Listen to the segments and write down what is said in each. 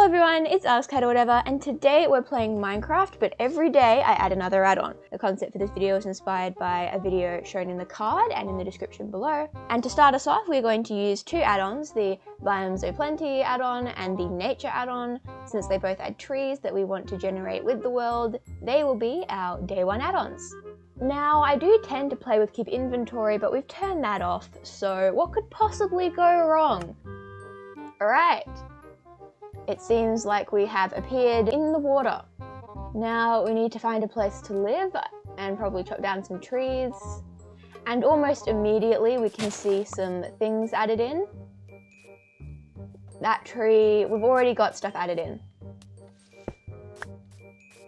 everyone, it's Alex or whatever, and today we're playing Minecraft, but every day I add another add-on. The concept for this video is inspired by a video shown in the card and in the description below. And to start us off, we're going to use two add-ons, the Biomes O'Plenty add-on and the Nature add-on. Since they both add trees that we want to generate with the world, they will be our day one add-ons. Now, I do tend to play with keep inventory, but we've turned that off, so what could possibly go wrong? Alright. It seems like we have appeared in the water. Now we need to find a place to live and probably chop down some trees. And almost immediately we can see some things added in. That tree, we've already got stuff added in.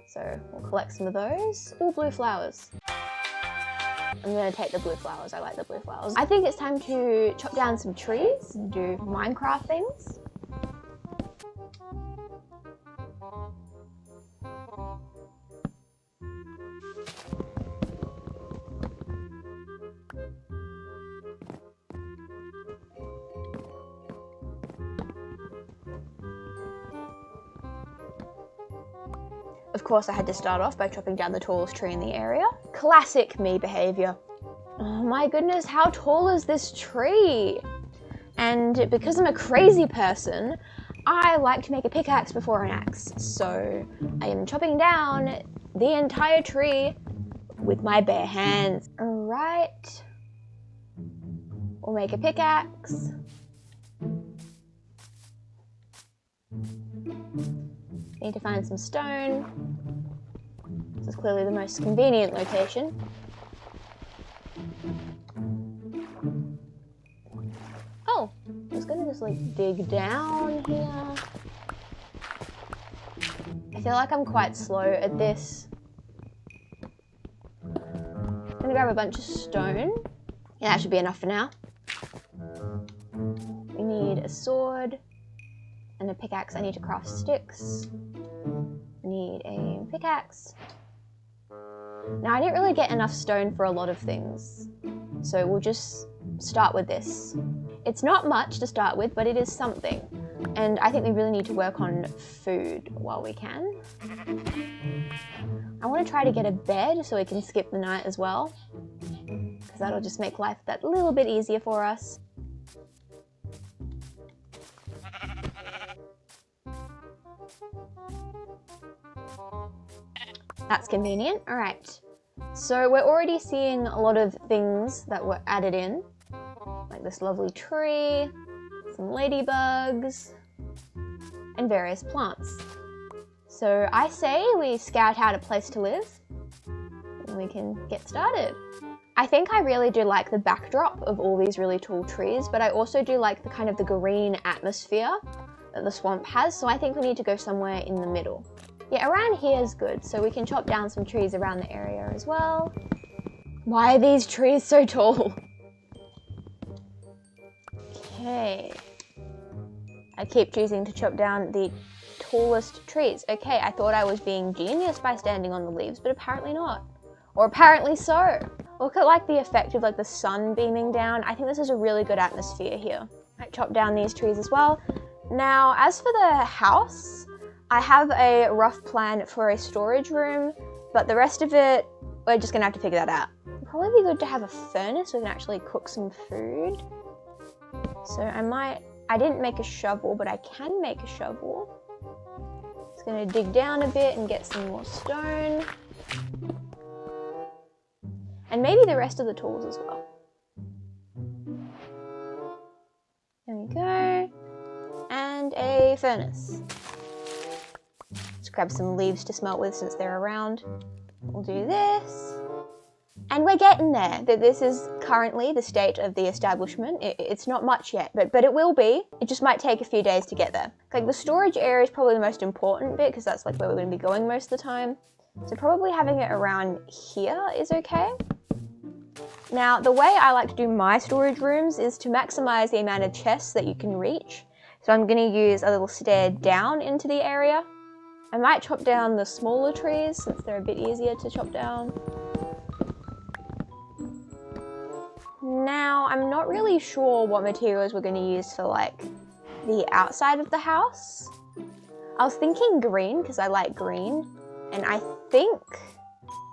So we'll collect some of those. All blue flowers. I'm gonna take the blue flowers, I like the blue flowers. I think it's time to chop down some trees and do Minecraft things. Of course, I had to start off by chopping down the tallest tree in the area. Classic me behavior. Oh my goodness, how tall is this tree? And because I'm a crazy person, I like to make a pickaxe before an axe. So I am chopping down the entire tree with my bare hands. All right, we'll make a pickaxe. Need to find some stone. This is clearly the most convenient location. Oh, I was gonna just like dig down here. I feel like I'm quite slow at this. I'm gonna grab a bunch of stone. Yeah, that should be enough for now. We need a sword and a pickaxe. I need to craft sticks. I need a pickaxe. Now, I didn't really get enough stone for a lot of things, so we'll just start with this. It's not much to start with, but it is something. And I think we really need to work on food while we can. I want to try to get a bed so we can skip the night as well, because that'll just make life that little bit easier for us. That's convenient. All right. So we're already seeing a lot of things that were added in, like this lovely tree, some ladybugs, and various plants. So I say we scout out a place to live and we can get started. I think I really do like the backdrop of all these really tall trees, but I also do like the kind of the green atmosphere that the swamp has, so I think we need to go somewhere in the middle. Yeah, around here is good, so we can chop down some trees around the area as well. Why are these trees so tall? Okay. I keep choosing to chop down the tallest trees. Okay, I thought I was being genius by standing on the leaves, but apparently not. Or apparently so. Look at like the effect of like the sun beaming down. I think this is a really good atmosphere here. I chop down these trees as well. Now, as for the house, I have a rough plan for a storage room, but the rest of it, we're just gonna have to figure that out. It'd probably be good to have a furnace so we can actually cook some food. So I didn't make a shovel, but I can make a shovel. Just gonna dig down a bit and get some more stone. And maybe the rest of the tools as well. There we go. And a furnace. Let's grab some leaves to smelt with since they're around. We'll do this. And we're getting there. This is currently the state of the establishment. It's not much yet, but it will be. It just might take a few days to get there. Like the storage area is probably the most important bit because that's like where we're going to be going most of the time. So probably having it around here is okay. Now, the way I like to do my storage rooms is to maximize the amount of chests that you can reach. So I'm going to use a little stair down into the area. I might chop down the smaller trees since they're a bit easier to chop down. Now, I'm not really sure what materials we're going to use for like the outside of the house. I was thinking green because I like green, and I think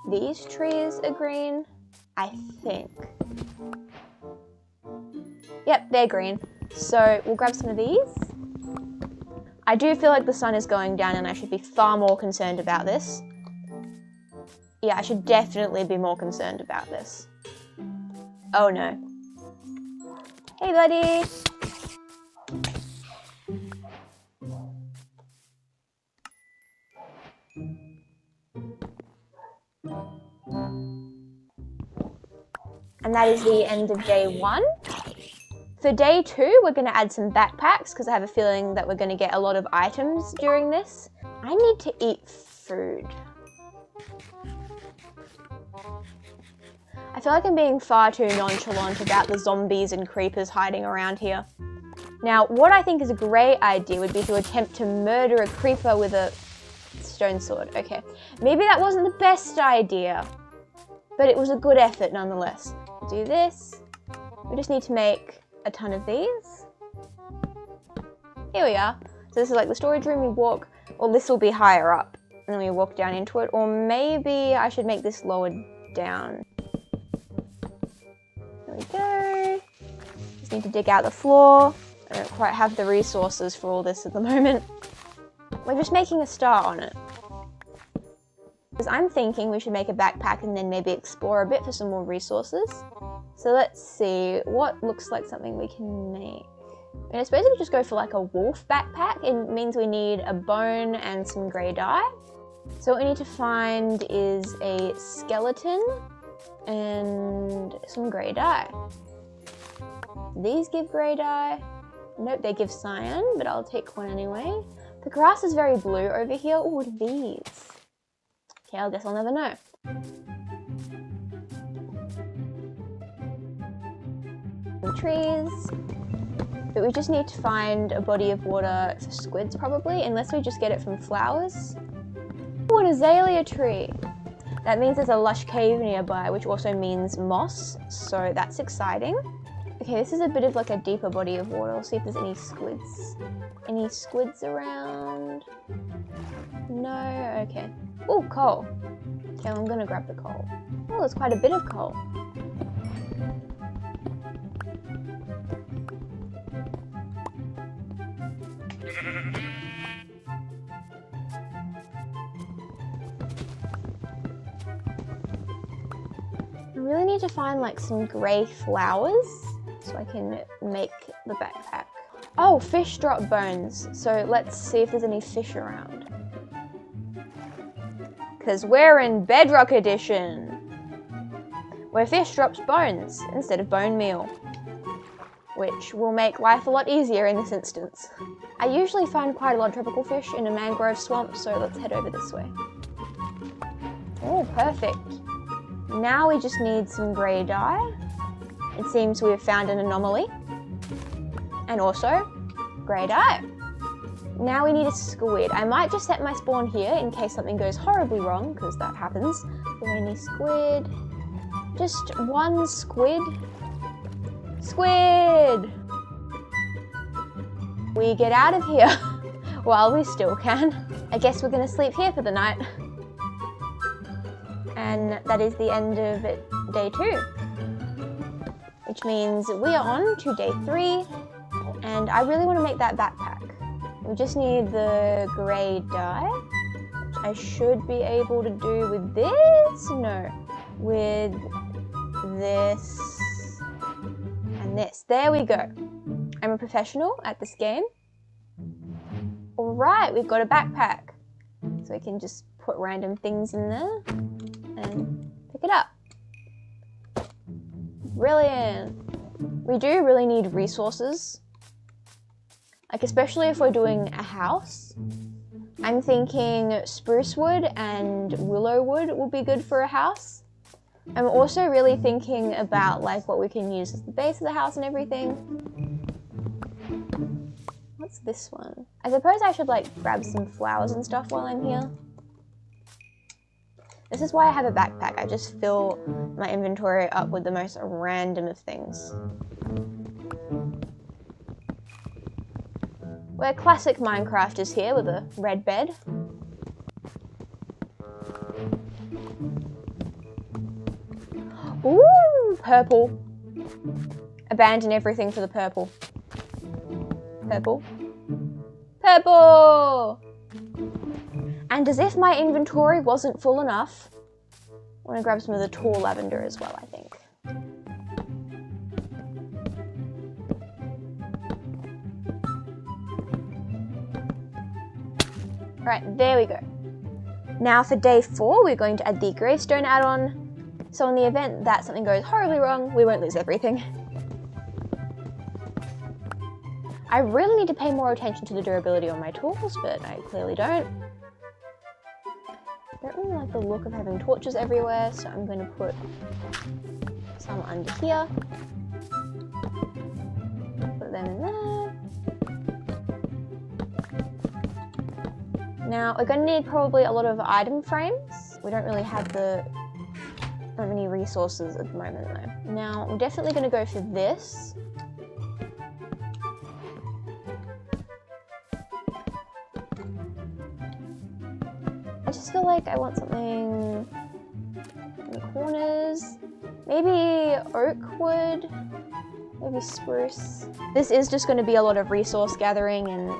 these trees are green. I think. Yep, they're green. So we'll grab some of these. I do feel like the sun is going down and I should be far more concerned about this. Yeah, I should definitely be more concerned about this. Oh no. Hey buddy! And that is the end of day 1. For day 2, we're going to add some backpacks because I have a feeling that we're going to get a lot of items during this. I need to eat food. I feel like I'm being far too nonchalant about the zombies and creepers hiding around here. Now, what I think is a great idea would be to attempt to murder a creeper with a stone sword. Okay, maybe that wasn't the best idea, but it was a good effort nonetheless. Do this. We just need to make a ton of these. Here we are. So this is like the storage room. We walk, or this will be higher up, and then we walk down into it. Or maybe I should make this lower down. There we go. Just need to dig out the floor. I don't quite have the resources for all this at the moment. We're just making a start on it. Because I'm thinking we should make a backpack and then maybe explore a bit for some more resources. So let's see, what looks like something we can make? And I suppose if we just go for like a wolf backpack, it means we need a bone and some grey dye. So what we need to find is a skeleton and some grey dye. These give grey dye. Nope, they give cyan, but I'll take one anyway. The grass is very blue over here. Oh, what are these? Okay, I guess I'll never know. Some trees. But we just need to find a body of water for squids probably, unless we just get it from flowers. Oh, an azalea tree. That means there's a lush cave nearby, which also means moss, so that's exciting. Okay, this is a bit of like a deeper body of water. I'll see if there's any squids. Any squids around? No, okay. Oh, coal. Okay, I'm gonna grab the coal. Oh, there's quite a bit of coal. I really need to find like some grey flowers so I can make the backpack. Oh, fish drop bones. So let's see if there's any fish around. Because we're in Bedrock Edition, where fish drops bones instead of bone meal, which will make life a lot easier in this instance. I usually find quite a lot of tropical fish in a mangrove swamp, so let's head over this way. Oh, perfect. Now we just need some grey dye. It seems we have found an anomaly. And also, grey dye. Now we need a squid. I might just set my spawn here in case something goes horribly wrong, because that happens. Do any squid? Just one squid. Squid! We get out of here while we still can. I guess we're gonna sleep here for the night. And that is the end of day 2. Which means we are on to day 3. And I really want to make that backpack. We just need the grey dye, which I should be able to do with this. No, with this and this. There we go. I'm a professional at this game. All right, we've got a backpack. So we can just put random things in there and pick it up. Brilliant. We do really need resources. Like, especially if we're doing a house. I'm thinking spruce wood and willow wood will be good for a house. I'm also really thinking about like what we can use as the base of the house and everything. What's this one? I suppose I should like grab some flowers and stuff while I'm here. This is why I have a backpack. I just fill my inventory up with the most random of things. We're classic Minecrafters here with a red bed. Ooh, purple. Abandon everything for the purple. Purple. Purple! And as if my inventory wasn't full enough, I want to grab some of the tall lavender as well, I think. Alright, there we go. Now for day 4, we're going to add the gravestone add-on. So in the event that something goes horribly wrong, we won't lose everything. I really need to pay more attention to the durability on my tools, but I clearly don't. I don't really like the look of having torches everywhere, so I'm going to put some under here. Put them in there. Now, we're going to need probably a lot of item frames. We don't really have that many resources at the moment though. Now, we're definitely going to go for this. I just feel like I want something in the corners. Maybe oak wood, maybe spruce. This is just going to be a lot of resource gathering and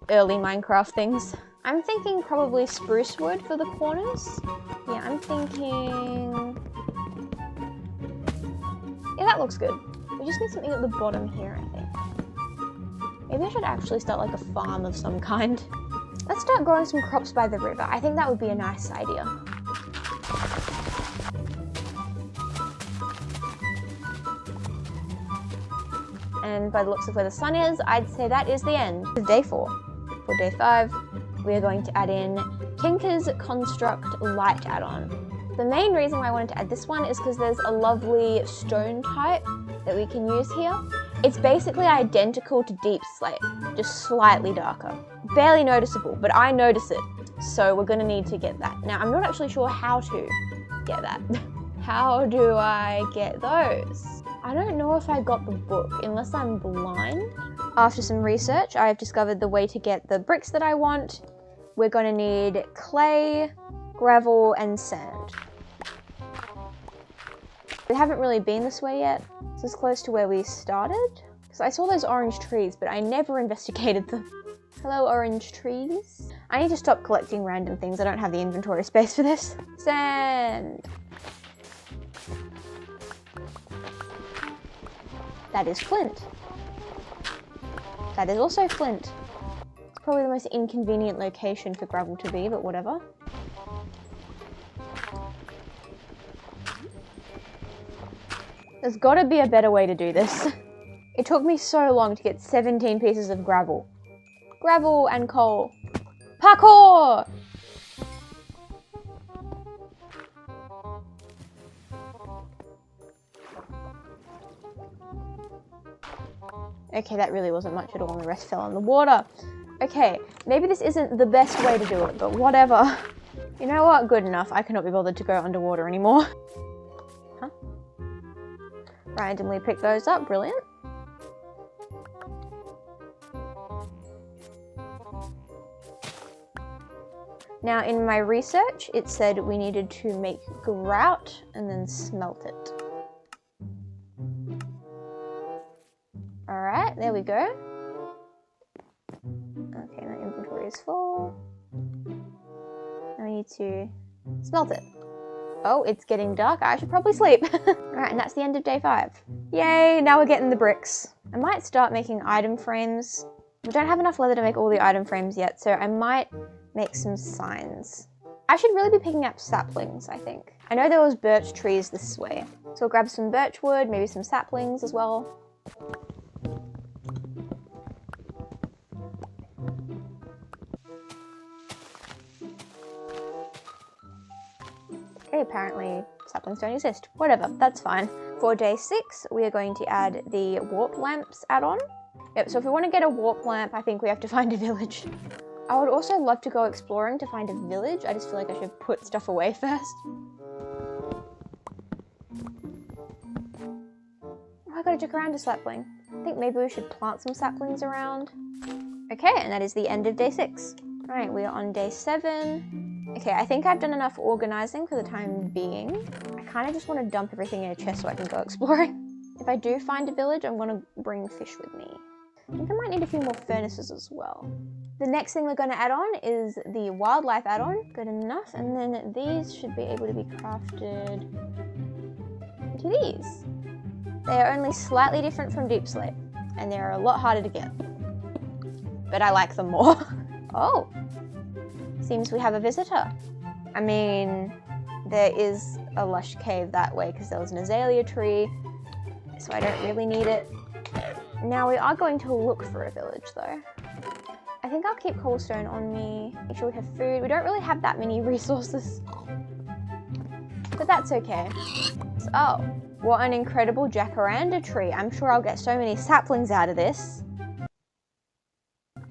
early Minecraft things. I'm thinking probably spruce wood for the corners. Yeah, I'm thinking... Yeah, that looks good. We just need something at the bottom here, I think. Maybe I should actually start like a farm of some kind. Let's start growing some crops by the river. I think that would be a nice idea. And by the looks of where the sun is, I'd say that is the end of day 4. For day 5, we are going to add in Tinker's Construct Light add-on. The main reason why I wanted to add this one is because there's a lovely stone type that we can use here. It's basically identical to Deep Slate, just slightly darker. Barely noticeable, but I notice it. So we're gonna need to get that. Now, I'm not actually sure how to get that. How do I get those? I don't know if I got the book, unless I'm blind. After some research, I've discovered the way to get the bricks that I want. We're gonna need clay, gravel, and sand. We haven't really been this way yet. This is close to where we started. Because I saw those orange trees, but I never investigated them. Hello, orange trees. I need to stop collecting random things. I don't have the inventory space for this. Sand. That is flint. That is also flint. It's probably the most inconvenient location for gravel to be, but whatever. There's gotta be a better way to do this. It took me so long to get 17 pieces of gravel. Gravel and coal. Parkour! Okay, that really wasn't much at all, and the rest fell in the water. Okay, maybe this isn't the best way to do it, but whatever. You know what? Good enough. I cannot be bothered to go underwater anymore. Huh? Randomly pick those up. Brilliant. Now, in my research, it said we needed to make grout and then smelt it. Alright, there we go. Okay, my inventory is full. Now we need to smelt it. Oh, it's getting dark. I should probably sleep. Alright, and that's the end of day 5. Yay, now we're getting the bricks. I might start making item frames. We don't have enough leather to make all the item frames yet, so I might make some signs. I should really be picking up saplings, I think. I know there was birch trees this way, so I'll grab some birch wood, maybe some saplings as well. Okay, apparently saplings don't exist. Whatever, that's fine. For day 6, we are going to add the warp lamps add-on. Yep, so if we want to get a warp lamp, I think we have to find a village. I would also love to go exploring to find a village. I just feel like I should put stuff away first. Oh, I gotta check around a sapling. I think maybe we should plant some saplings around. Okay, and that is the end of day 6. Alright, we are on day 7. Okay, I think I've done enough organizing for the time being. I kind of just want to dump everything in a chest so I can go exploring. If I do find a village, I'm going to bring fish with me. I think I might need a few more furnaces as well. The next thing we're going to add on is the wildlife add-on. Good enough. And then these should be able to be crafted into these. They are only slightly different from deep slate, and they're a lot harder to get. But I like them more. Oh, seems we have a visitor. I mean, there is a lush cave that way because there was an azalea tree, so I don't really need it. Now we are going to look for a village though. I think I'll keep cobblestone on me, make sure we have food. We don't really have that many resources, but that's okay. Oh, what an incredible jacaranda tree. I'm sure I'll get so many saplings out of this.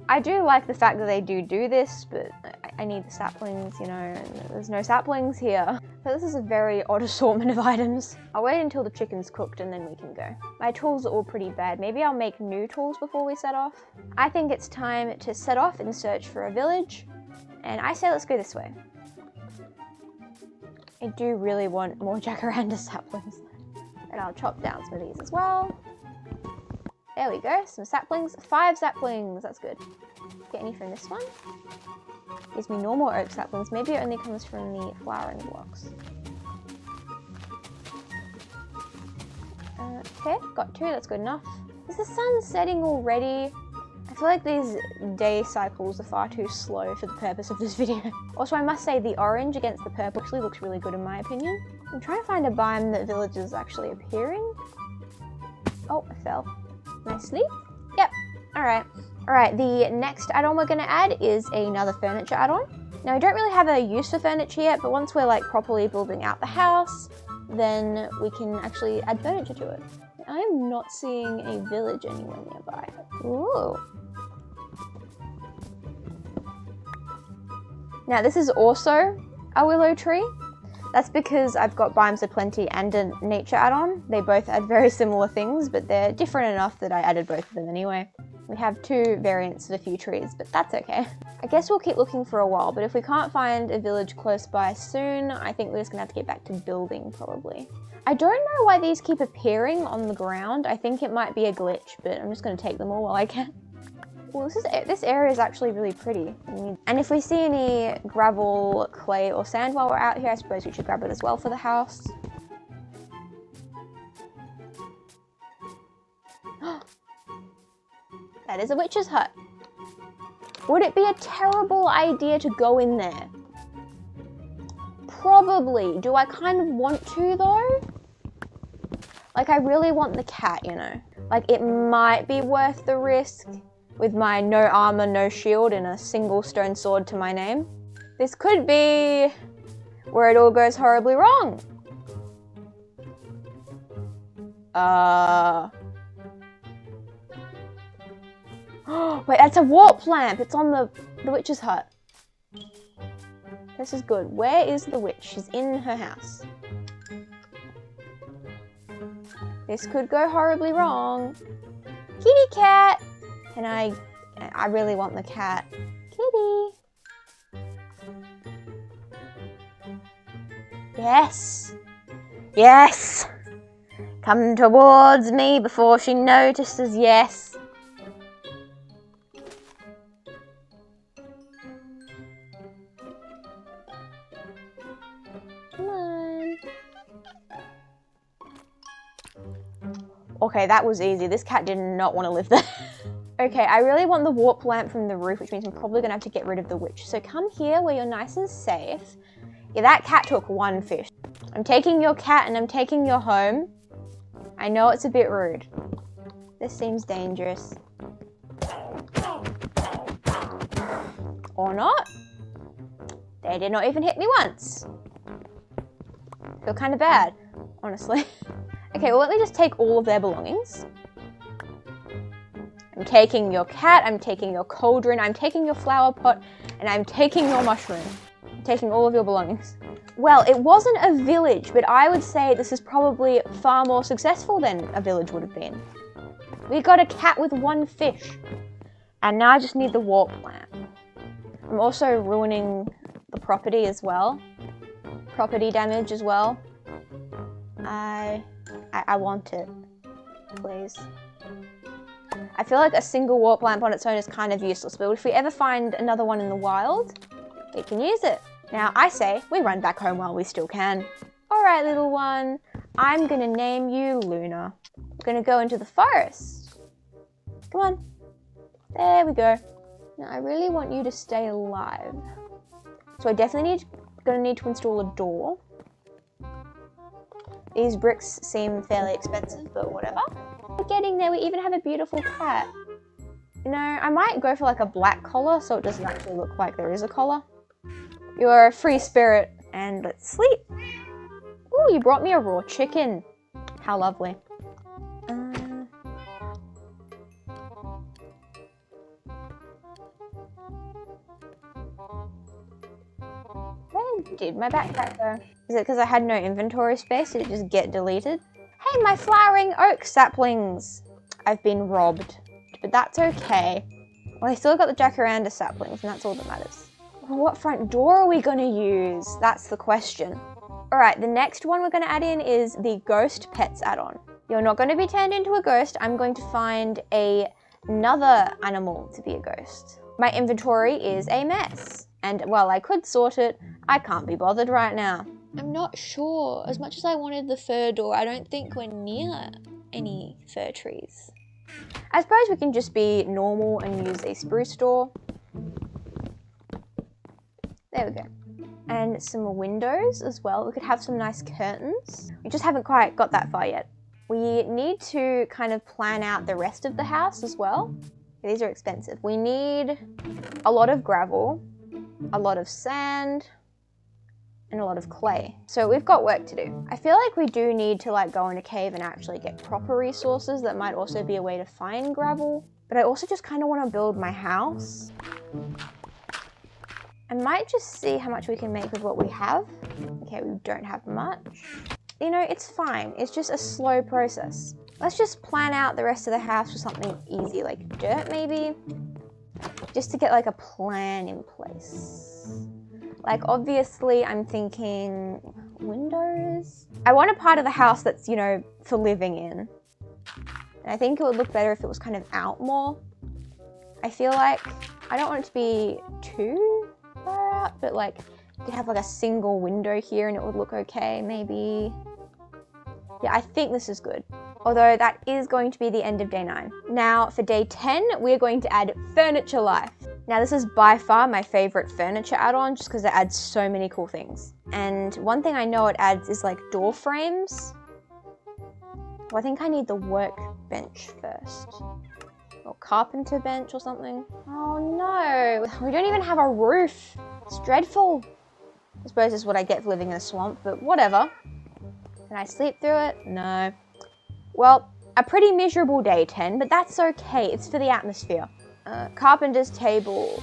I do like the fact that they do this, but I need the saplings, you know, and there's no saplings here. So this is a very odd assortment of items. I'll wait until the chicken's cooked and then we can go. My tools are all pretty bad. Maybe I'll make new tools before we set off. I think it's time to set off and search for a village. And I say let's go this way. I do really want more jacaranda saplings. And I'll chop down some of these as well. There we go, some saplings. 5 saplings, that's good. Get any from this one? Gives me normal oak saplings. Maybe it only comes from the flowering blocks. Okay, got 2, that's good enough. Is the sun setting already? I feel like these day cycles are far too slow for the purpose of this video. Also, I must say the orange against the purple actually looks really good in my opinion. I'm trying to find a biome that villages actually appearing. Oh, I fell. Nicely. Yep. Alright. Alright, the next add-on we're going to add is another furniture add-on. Now, I don't really have a use for furniture yet, but once we're like properly building out the house, then we can actually add furniture to it. I am not seeing a village anywhere nearby. Ooh. Now, this is also a willow tree. That's because I've got Biomes of Plenty and a nature add-on. They both add very similar things, but they're different enough that I added both of them anyway. We have 2 variants of a few trees, but that's okay. I guess we'll keep looking for a while, but if we can't find a village close by soon, I think we're just gonna have to get back to building probably. I don't know why these keep appearing on the ground. I think it might be a glitch, but I'm just gonna take them all while I can. Well, this area is actually really pretty. And if we see any gravel, clay, or sand while we're out here, I suppose we should grab it as well for the house. That is a witch's hut. Would it be a terrible idea to go in there? Probably. Do I kind of want to though? Like, I really want the cat, you know? Like, it might be worth the risk. With my no armor, no shield, and a single stone sword to my name. This could be where it all goes horribly wrong. Wait, that's a warp lamp. It's on the witch's hut. This is good. Where is the witch? She's in her house. This could go horribly wrong. Kitty cat! And I really want the cat. Kitty. Yes. Yes. Come towards me before she notices. Yes. Come on. Okay, that was easy. This cat did not want to live there. Okay, I really want the warp lamp from the roof, which means I'm probably gonna have to get rid of the witch. So come here where you're nice and safe. Yeah, that cat took 1 fish. I'm taking your cat and I'm taking your home. I know it's a bit rude. This seems dangerous. Or not. They did not even hit me once. I feel kind of bad, honestly. Okay, well, let me just take all of their belongings. I'm taking your cat, I'm taking your cauldron, I'm taking your flower pot, and I'm taking your mushroom. I'm taking all of your belongings. Well, it wasn't a village, but I would say this is probably far more successful than a village would have been. We got a cat with 1 fish. And now I just need the warp lamp. I'm also ruining the property as well. Property damage as well. I want it, please. I feel like a single warp lamp on its own is kind of useless, but if we ever find another one in the wild, we can use it. Now I say we run back home while we still can. All right, little one, I'm gonna name you Luna. We're gonna go into the forest. Come on. There we go. Now I really want you to stay alive. So I definitely gonna need to install a door. These bricks seem fairly expensive, but whatever. We're getting there. We even have a beautiful cat. You know, I might go for like a black collar so it doesn't actually look like there is a collar. You're a free spirit, and let's sleep. Ooh, you brought me a raw chicken. How lovely. Where did my backpack go? Is it because I had no inventory space? Did it just get deleted? Hey, my flowering oak saplings! I've been robbed, but that's okay. Well, I still got the jacaranda saplings, and that's all that matters. Well, what front door are we gonna use? That's the question. All right, the next one we're gonna add in is the Ghost Pets add-on. You're not gonna be turned into a ghost. I'm going to find another animal to be a ghost. My inventory is a mess. And while I could sort it, I can't be bothered right now. I'm not sure. As much as I wanted the fir door, I don't think we're near any fir trees. I suppose we can just be normal and use a spruce door. There we go. And some windows as well. We could have some nice curtains. We just haven't quite got that far yet. We need to kind of plan out the rest of the house as well. These are expensive. We need a lot of gravel, a lot of sand, and a lot of clay. So we've got work to do. I feel like we do need to like go in a cave and actually get proper resources. That might also be a way to find gravel. But I also just kind of want to build my house. I might just see how much we can make with what we have. Okay, we don't have much. You know, it's fine. It's just a slow process. Let's just plan out the rest of the house with something easy, like dirt maybe. Just to get like a plan in place. Like obviously I'm thinking windows. I want a part of the house that's, you know, for living in. And I think it would look better if it was kind of out more. I feel like I don't want it to be too far out, but like you could have like a single window here and it would look okay, maybe. Yeah, I think this is good. Although that is going to be the end of day 9. Now for day 10, we're going to add furniture life. Now this is by far my favorite furniture add-on just because it adds so many cool things. And one thing I know it adds is like door frames. Well, I think I need the workbench first. Or carpenter bench or something. Oh no, we don't even have a roof. It's dreadful. I suppose this is what I get for living in a swamp, but whatever. Can I sleep through it? No. Well, a pretty miserable day 10, but that's okay. It's for the atmosphere. Carpenter's table.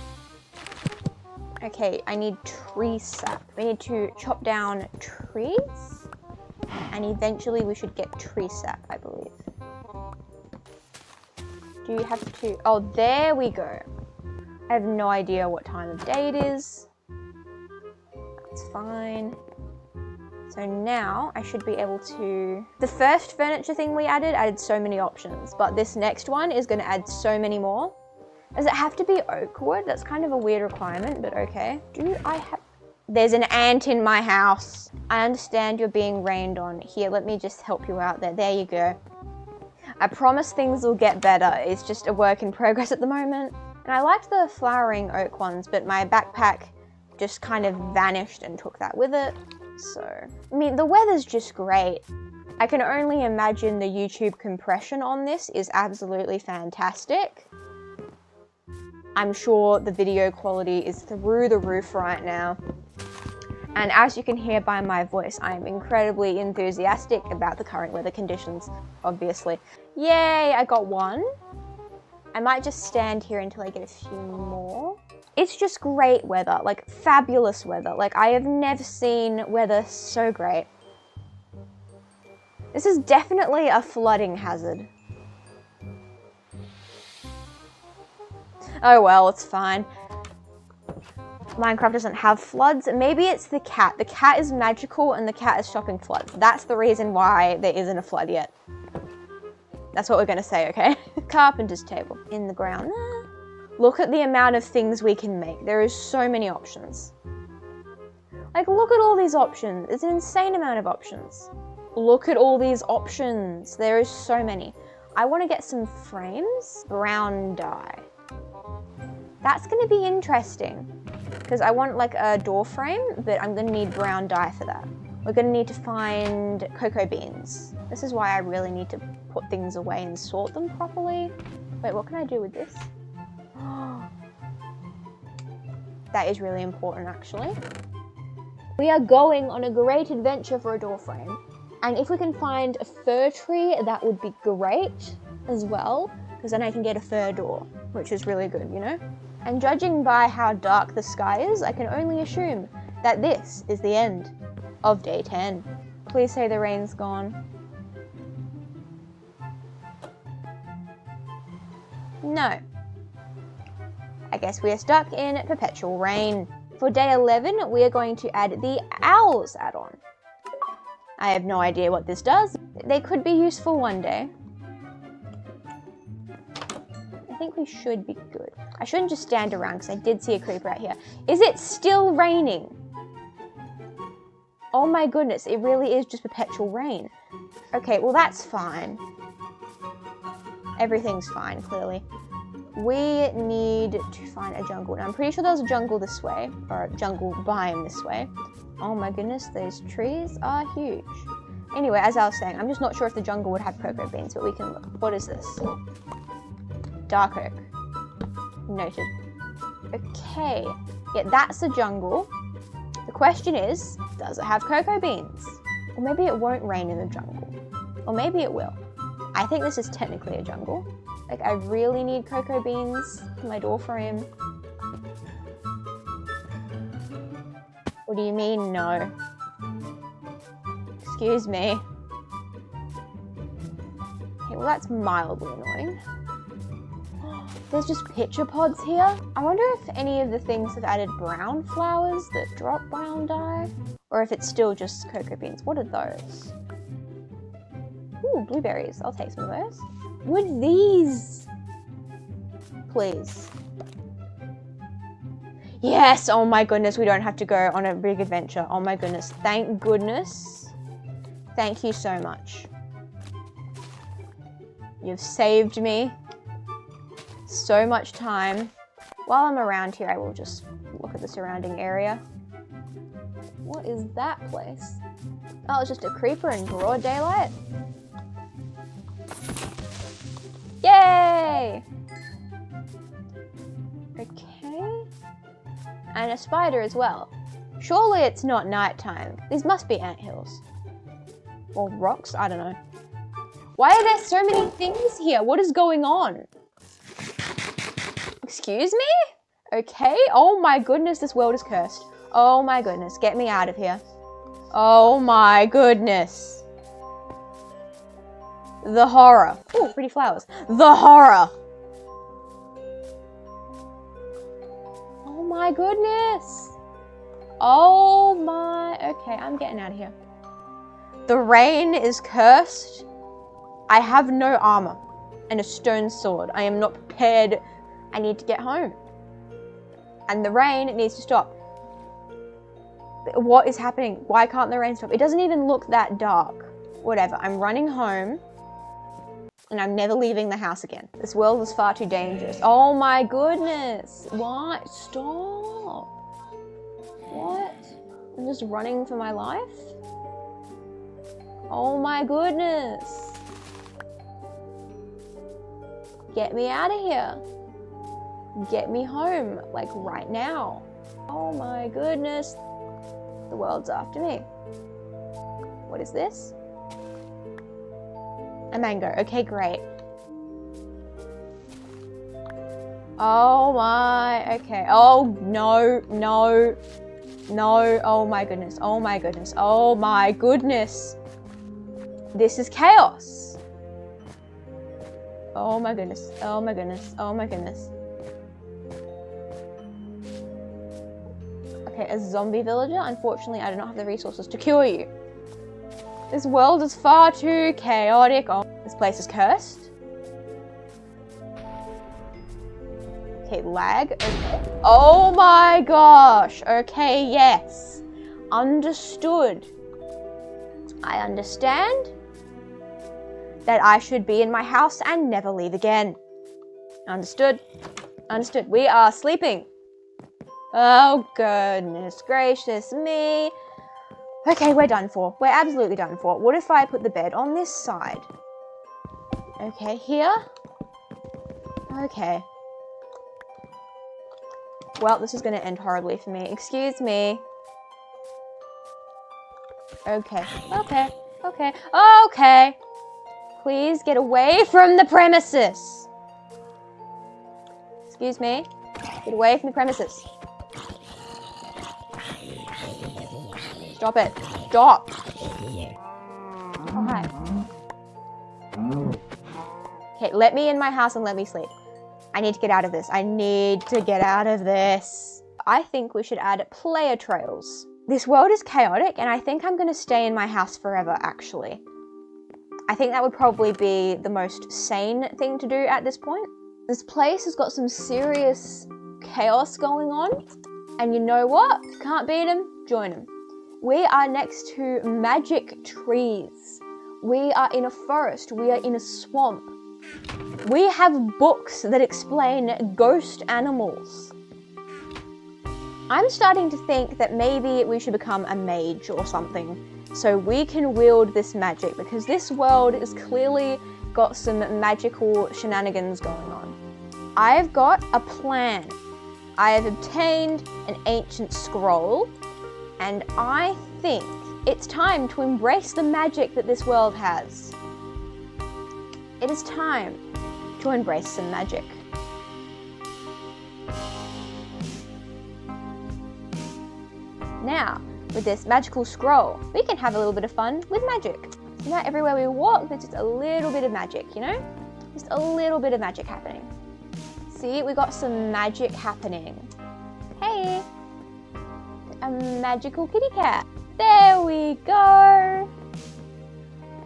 Okay, I need tree sap. We need to chop down trees, and eventually we should get tree sap, I believe. Do you have to? Oh, there we go. I have no idea what time of day it is. That's fine. So now I should be able to... The first furniture thing we added so many options, but this next one is going to add so many more. Does it have to be oak wood? That's kind of a weird requirement, but okay. Do I have... There's an ant in my house. I understand you're being rained on. Here, let me just help you out there. There you go. I promise things will get better. It's just a work in progress at the moment. And I liked the flowering oak ones, but my backpack just kind of vanished and took that with it. So, I mean, the weather's just great. I can only imagine the YouTube compression on this is absolutely fantastic. I'm sure the video quality is through the roof right now. And as you can hear by my voice, I am incredibly enthusiastic about the current weather conditions, obviously. Yay, I got one. I might just stand here until I get a few more. It's just great weather, like fabulous weather. Like I have never seen weather so great. This is definitely a flooding hazard. Oh well, it's fine. Minecraft doesn't have floods. Maybe it's the cat. The cat is magical and the cat is stopping floods. That's the reason why there isn't a flood yet. That's what we're gonna say, okay? Carpenter's table in the ground. Look at the amount of things we can make. There is so many options. Like, look at all these options. It's an insane amount of options. Look at all these options. There is so many. I want to get some frames. Brown dye. That's going to be interesting. Because I want like a door frame, but I'm going to need brown dye for that. We're going to need to find cocoa beans. This is why I really need to put things away and sort them properly. Wait, what can I do with this? That is really important, actually. We are going on a great adventure for a door frame. And if we can find a fir tree, that would be great as well, because then I can get a fir door, which is really good, you know? And judging by how dark the sky is, I can only assume that this is the end of day 10. Please say the rain's gone. No. I guess we are stuck in perpetual rain. For day 11, we are going to add the owls add-on. I have no idea what this does. They could be useful one day. I think we should be good. I shouldn't just stand around because I did see a creeper out here. Is it still raining? Oh my goodness, it really is just perpetual rain. Okay, well that's fine. Everything's fine, clearly. We need to find a jungle. Now, I'm pretty sure there's a jungle this way, or a jungle biome this way. Oh my goodness, those trees are huge. Anyway, as I was saying, I'm just not sure if the jungle would have cocoa beans, but we can look. What is this? Dark oak. Noted. Okay. Yeah, that's the jungle. The question is, does it have cocoa beans? Or maybe it won't rain in the jungle. Or maybe it will. I think this is technically a jungle. Like, I really need cocoa beans for my door frame. What do you mean, no? Excuse me. Okay, well that's mildly annoying. There's just pitcher pods here. I wonder if any of the things have added brown flowers that drop brown dye, or if it's still just cocoa beans. What are those? Ooh, blueberries. I'll take some of those. Would these, please? Yes! Oh my goodness, we don't have to go on a big adventure. Oh my goodness, thank goodness. Thank you so much. You've saved me so much time. While I'm around here, I will just look at the surrounding area. What is that place? Oh, it's just a creeper in broad daylight. Yay! Okay. And a spider as well. Surely it's not nighttime. These must be anthills. Or rocks, I don't know. Why are there so many things here? What is going on? Excuse me? Okay. Oh my goodness, this world is cursed. Oh my goodness, get me out of here. Oh my goodness. The horror. Ooh, pretty flowers. The horror. Oh my goodness. Oh my, okay, I'm getting out of here. The rain is cursed. I have no armor and a stone sword. I am not prepared. I need to get home. And the rain needs to stop. What is happening? Why can't the rain stop? It doesn't even look that dark. Whatever, I'm running home. And I'm never leaving the house again. This world is far too dangerous. Oh my goodness. What? Stop. What? I'm just running for my life? Oh my goodness. Get me out of here. Get me home, like right now. Oh my goodness. The world's after me. What is this? A mango. Okay, great. Oh my, okay. Oh, no, no, no. Oh my goodness. Oh my goodness. Oh my goodness. This is chaos. Oh my goodness. Oh my goodness. Oh my goodness. Okay, a zombie villager. Unfortunately, I do not have the resources to cure you. This world is far too chaotic. Oh, this place is cursed. Okay, lag. Okay. Oh my gosh. Okay, yes. Understood. I understand that I should be in my house and never leave again. Understood. Understood. We are sleeping. Oh, goodness gracious me. Okay, we're done for. We're absolutely done for. What if I put the bed on this side? Okay, here. Okay. Well, this is going to end horribly for me. Excuse me. Okay. Okay. Okay. Okay. Please get away from the premises. Excuse me. Get away from the premises. Stop it. Stop. Oh, hi. Okay, let me in my house and let me sleep. I need to get out of this. I need to get out of this. I think we should add player trails. This world is chaotic, and I think I'm going to stay in my house forever, actually. I think that would probably be the most sane thing to do at this point. This place has got some serious chaos going on, and you know what? Can't beat them, join them. We are next to magic trees. We are in a forest. We are in a swamp. We have books that explain ghost animals. I'm starting to think that maybe we should become a mage or something so we can wield this magic, because this world has clearly got some magical shenanigans going on. I've got a plan. I have obtained an ancient scroll, and I think it's time to embrace the magic that this world has. It is time to embrace some magic. Now, with this magical scroll, we can have a little bit of fun with magic. So now everywhere we walk, there's just a little bit of magic, you know? Just a little bit of magic happening. See, we got some magic happening. Hey! A magical kitty cat. There we go!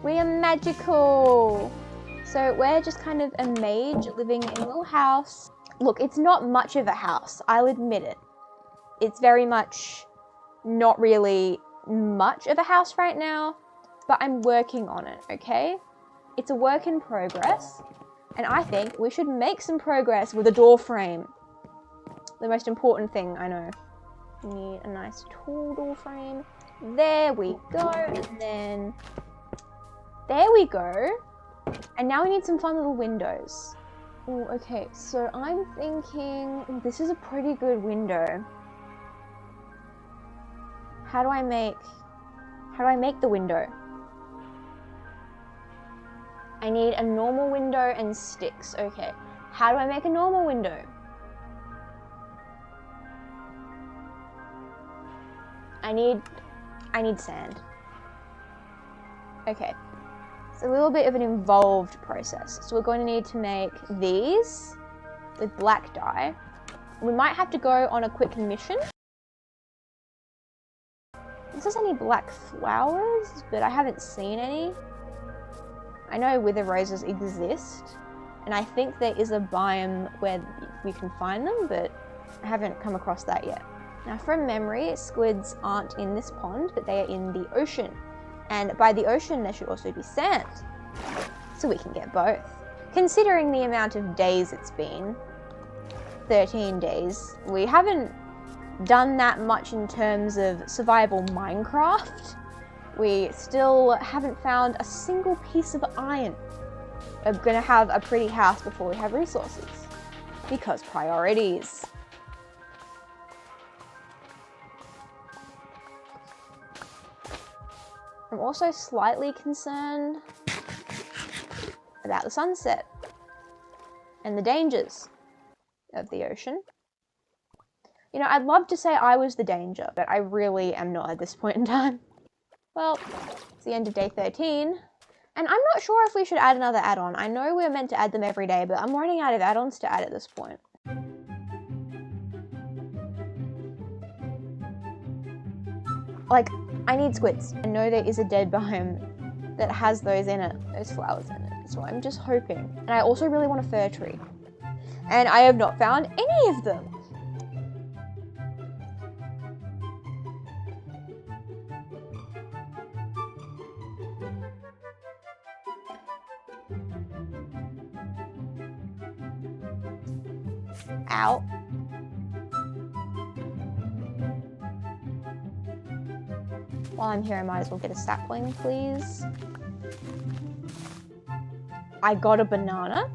We are magical! So we're just kind of a mage living in a little house. Look, it's not much of a house, I'll admit it. It's very much not really much of a house right now, but I'm working on it, okay? It's a work in progress, and I think we should make some progress with a door frame. The most important thing, I know. We need a nice tall door frame. There we go, and then there we go. And now we need some fun little windows. Oh, okay, so I'm thinking this is a pretty good window. How do I make the window? I need a normal window and sticks. Okay, how do I make a normal window? I need sand. Okay, it's a little bit of an involved process. So we're going to need to make these with black dye. We might have to go on a quick mission. Is there any black flowers? But I haven't seen any. I know wither roses exist, and I think there is a biome where we can find them, but I haven't come across that yet. Now, from memory, squids aren't in this pond, but they are in the ocean. And by the ocean, there should also be sand. So we can get both. Considering the amount of days it's been, 13 days, we haven't done that much in terms of survival Minecraft. We still haven't found a single piece of iron. We're gonna have a pretty house before we have resources. Because priorities. I'm also slightly concerned about the sunset and the dangers of the ocean. You know, I'd love to say I was the danger, but I really am not at this point in time. Well, it's the end of day 13, and I'm not sure if we should add another add-on. I know we're meant to add them every day, but I'm running out of add-ons to add at this point. Like, I need squids. I know there is a dead biome that has those in it, those flowers in it. So I'm just hoping. And I also really want a fir tree. And I have not found any of them. Ow. While I'm here, I might as well get a sapling, please. I got a banana.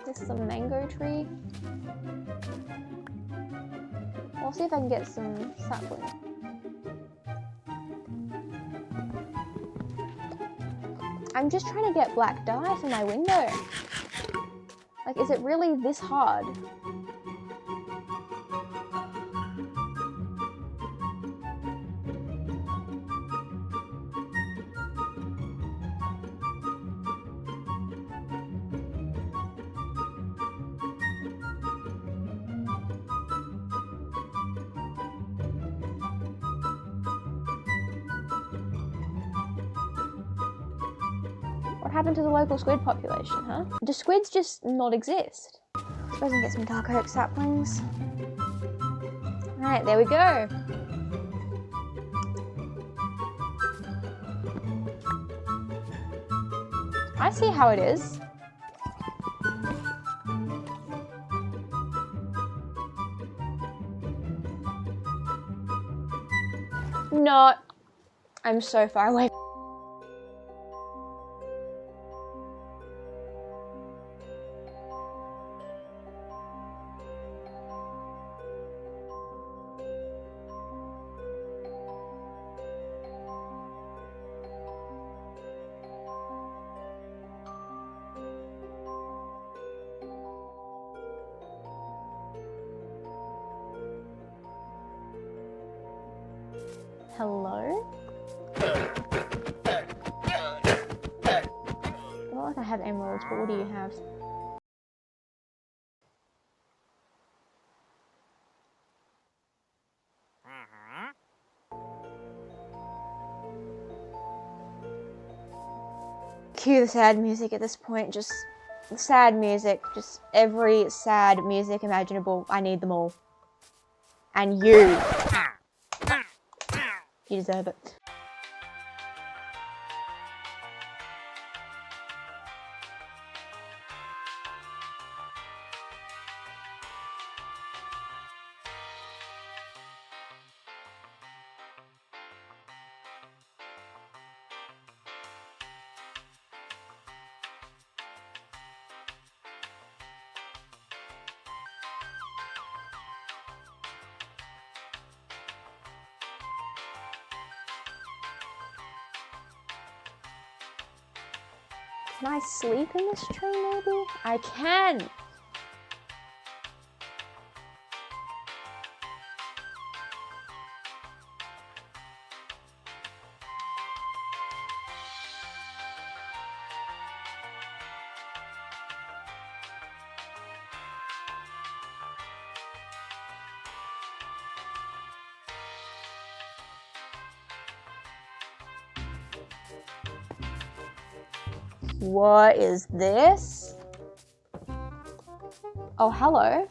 This is a mango tree. I'll see if I can get some saplings. I'm just trying to get black dye for my window. Like, is it really this hard? What happened to the local squid population, huh? Do squids just not exist? I suppose I can get some dark oak saplings. Alright, there we go. I see how it is. No, I'm so far away. Hello? Not like I have emeralds, but what do you have? Cue the sad music at this point, just sad music, just every sad music imaginable. I need them all. And you. You deserve it. Can I sleep in this tree, maybe? I can! What is this? Oh, hello.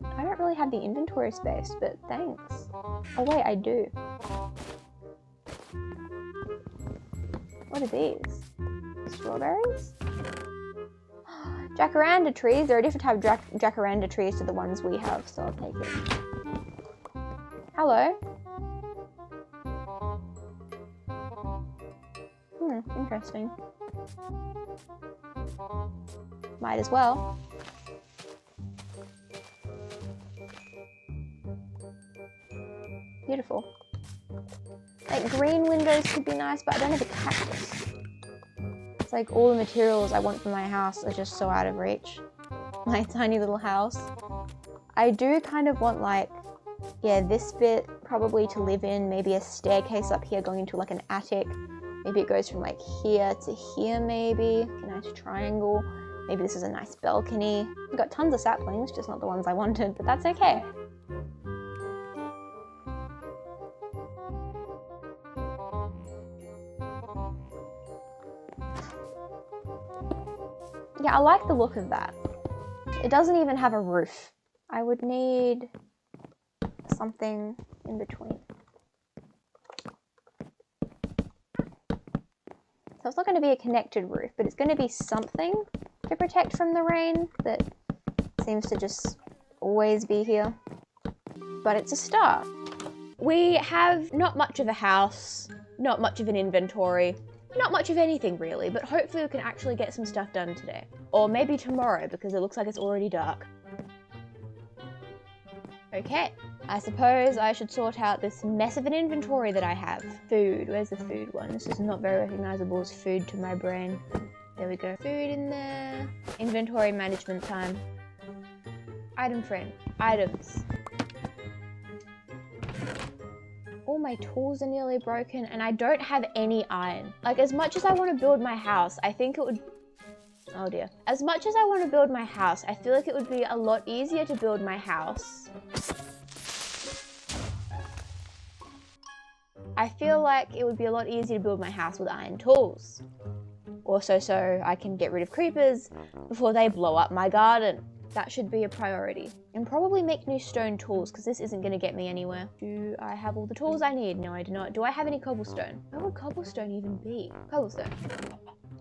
I don't really have the inventory space, but thanks. Oh wait, I do. What are these? Strawberries? Jacaranda trees. There are different types of jacaranda trees to the ones we have, so I'll take it. Hello. Interesting. Might as well. Beautiful. Like, green windows could be nice, but I don't have a cactus. It's like all the materials I want for my house are just so out of reach. My tiny little house. I do kind of want, like, yeah, this bit probably to live in, maybe a staircase up here going into like an attic. Maybe it goes from like here to here maybe. A nice triangle. Maybe this is a nice balcony. We've got tons of saplings, just not the ones I wanted, but that's okay. Yeah, I like the look of that. It doesn't even have a roof. I would need something in between. So it's not going to be a connected roof, but it's going to be something to protect from the rain that seems to just always be here. But it's a start. We have not much of a house, not much of an inventory, not much of anything really, but hopefully we can actually get some stuff done today. Or maybe tomorrow, because it looks like it's already dark. Okay, I suppose I should sort out this mess of an inventory that I have. Food, where's the food one? This is not very recognizable as food to my brain. There we go, food in there. Inventory management time. Item frame, items. All my tools are nearly broken and I don't have any iron. Like, as much as I want to build my house, I think it would... Oh dear. As much as I want to build my house, I feel like it would be a lot easier to build my house. I feel like it would be a lot easier to build my house with iron tools. Also, so I can get rid of creepers before they blow up my garden. That should be a priority. And probably make new stone tools, because this isn't going to get me anywhere. Do I have all the tools I need? No, I do not. Do I have any cobblestone? Where would cobblestone even be? Cobblestone.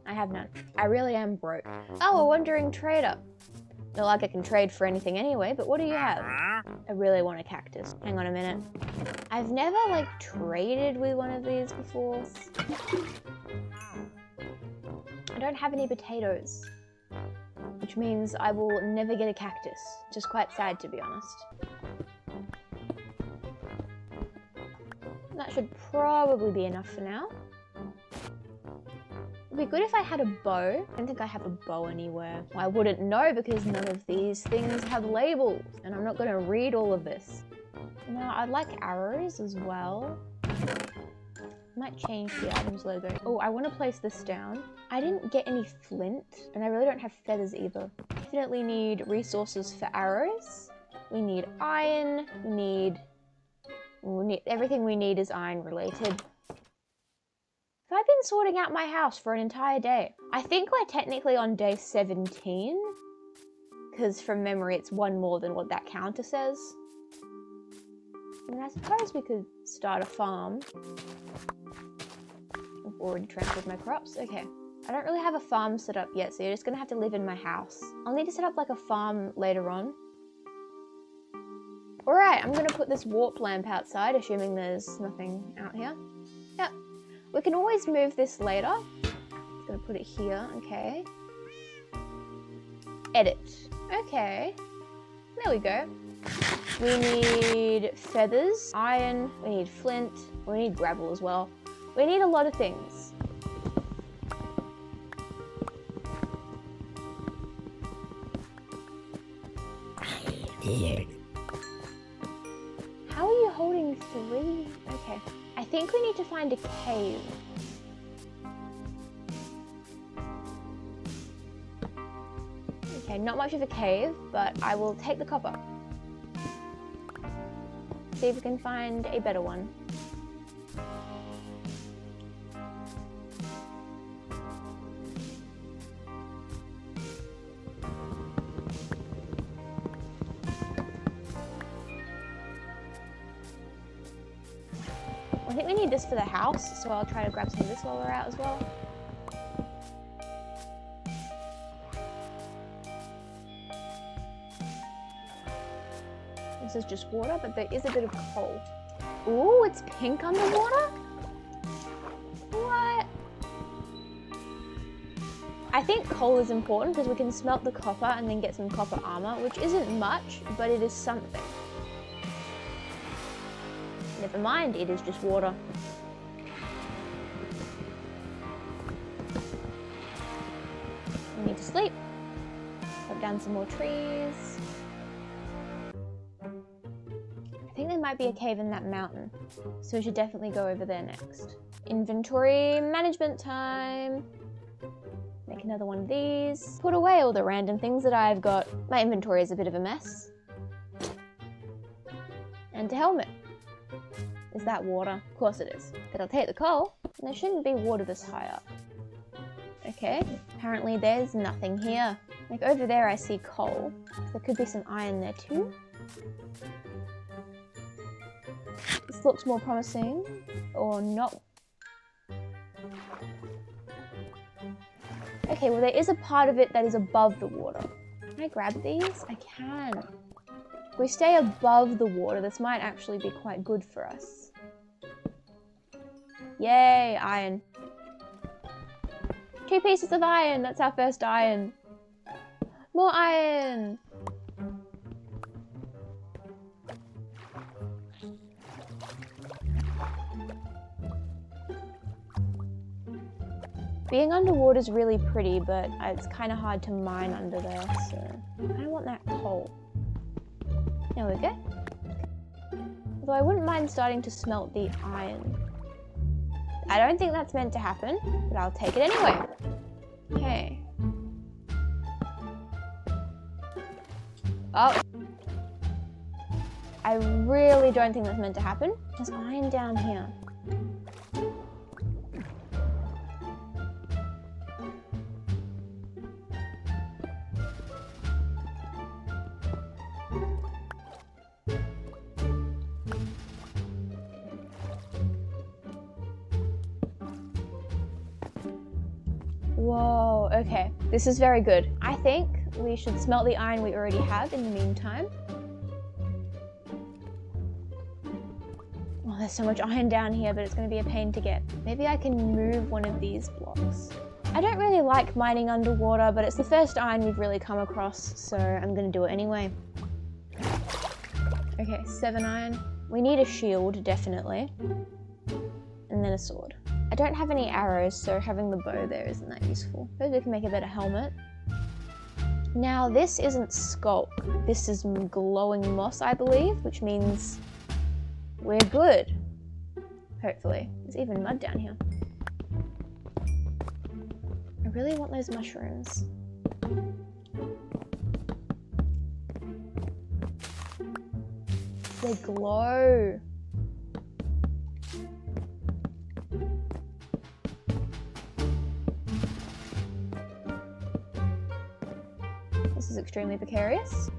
I have none. I really am broke. Oh, a wandering trader. Not like I can trade for anything anyway, but what do you have? I really want a cactus. Hang on a minute. I've never, like, traded with one of these before. I don't have any potatoes, which means I will never get a cactus. Just quite sad, to be honest. That should probably be enough for now. It'd be good if I had a bow. I don't think I have a bow anywhere. Well, I wouldn't know because none of these things have labels, and I'm not going to read all of this. Now, I'd like arrows as well. Might change the items logo. Oh, I want to place this down. I didn't get any flint, and I really don't have feathers either. Definitely need resources for arrows. We need iron. We need everything we need is iron related. Have I been sorting out my house for an entire day? I think we're technically on day 17, because from memory it's one more than what that counter says. I mean, I suppose we could start a farm. I've already transferred my crops. Okay. I don't really have a farm set up yet, so you're just gonna have to live in my house. I'll need to set up like a farm later on. Alright, I'm gonna put this warp lamp outside, assuming there's nothing out here. Yep. We can always move this later. Just gonna put it here, okay. Edit. Okay. There we go. We need feathers, iron, we need flint, we need gravel as well. We need a lot of things. How are you holding 3? Okay. I think we need to find a cave. Okay, not much of a cave, but I will take the copper. See if we can find a better one. I think we need this for the house, so I'll try to grab some of this while we're out as well. This is just water, but there is a bit of coal. Ooh, it's pink underwater? What? I think coal is important because we can smelt the copper and then get some copper armor, which isn't much, but it is something. Never mind, it is just water. We need to sleep. Cut down some more trees. I think there might be a cave in that mountain, so we should definitely go over there next. Inventory management time. Make another one of these. Put away all the random things that I've got. My inventory is a bit of a mess. And a helmet. Is that water? Of course it is. But I'll take the coal. And there shouldn't be water this high up. Okay, apparently there's nothing here. Like over there I see coal. There could be some iron there too. This looks more promising. Or not. Okay, well there is a part of it that is above the water. Can I grab these? I can. If we stay above the water, this might actually be quite good for us. Yay, iron. 2 pieces of iron, that's our first iron. More iron! Being underwater is really pretty, but it's kind of hard to mine under there, so I kind of want that coal. There we go. Although I wouldn't mind starting to smelt the iron. I don't think that's meant to happen, but I'll take it anyway. Okay. Oh. I really don't think that's meant to happen. There's iron down here. Whoa, okay. This is very good. I think we should smelt the iron we already have in the meantime. Oh, there's so much iron down here, but it's going to be a pain to get. Maybe I can move one of these blocks. I don't really like mining underwater, but it's the first iron we've really come across, so I'm going to do it anyway. Okay, 7 iron. We need a shield, definitely. And then a sword. I don't have any arrows, so having the bow there isn't that useful. Maybe we can make a better helmet. Now, this isn't skulk. This is glowing moss, I believe, which means we're good. Hopefully. There's even mud down here. I really want those mushrooms. They glow. This is extremely precarious.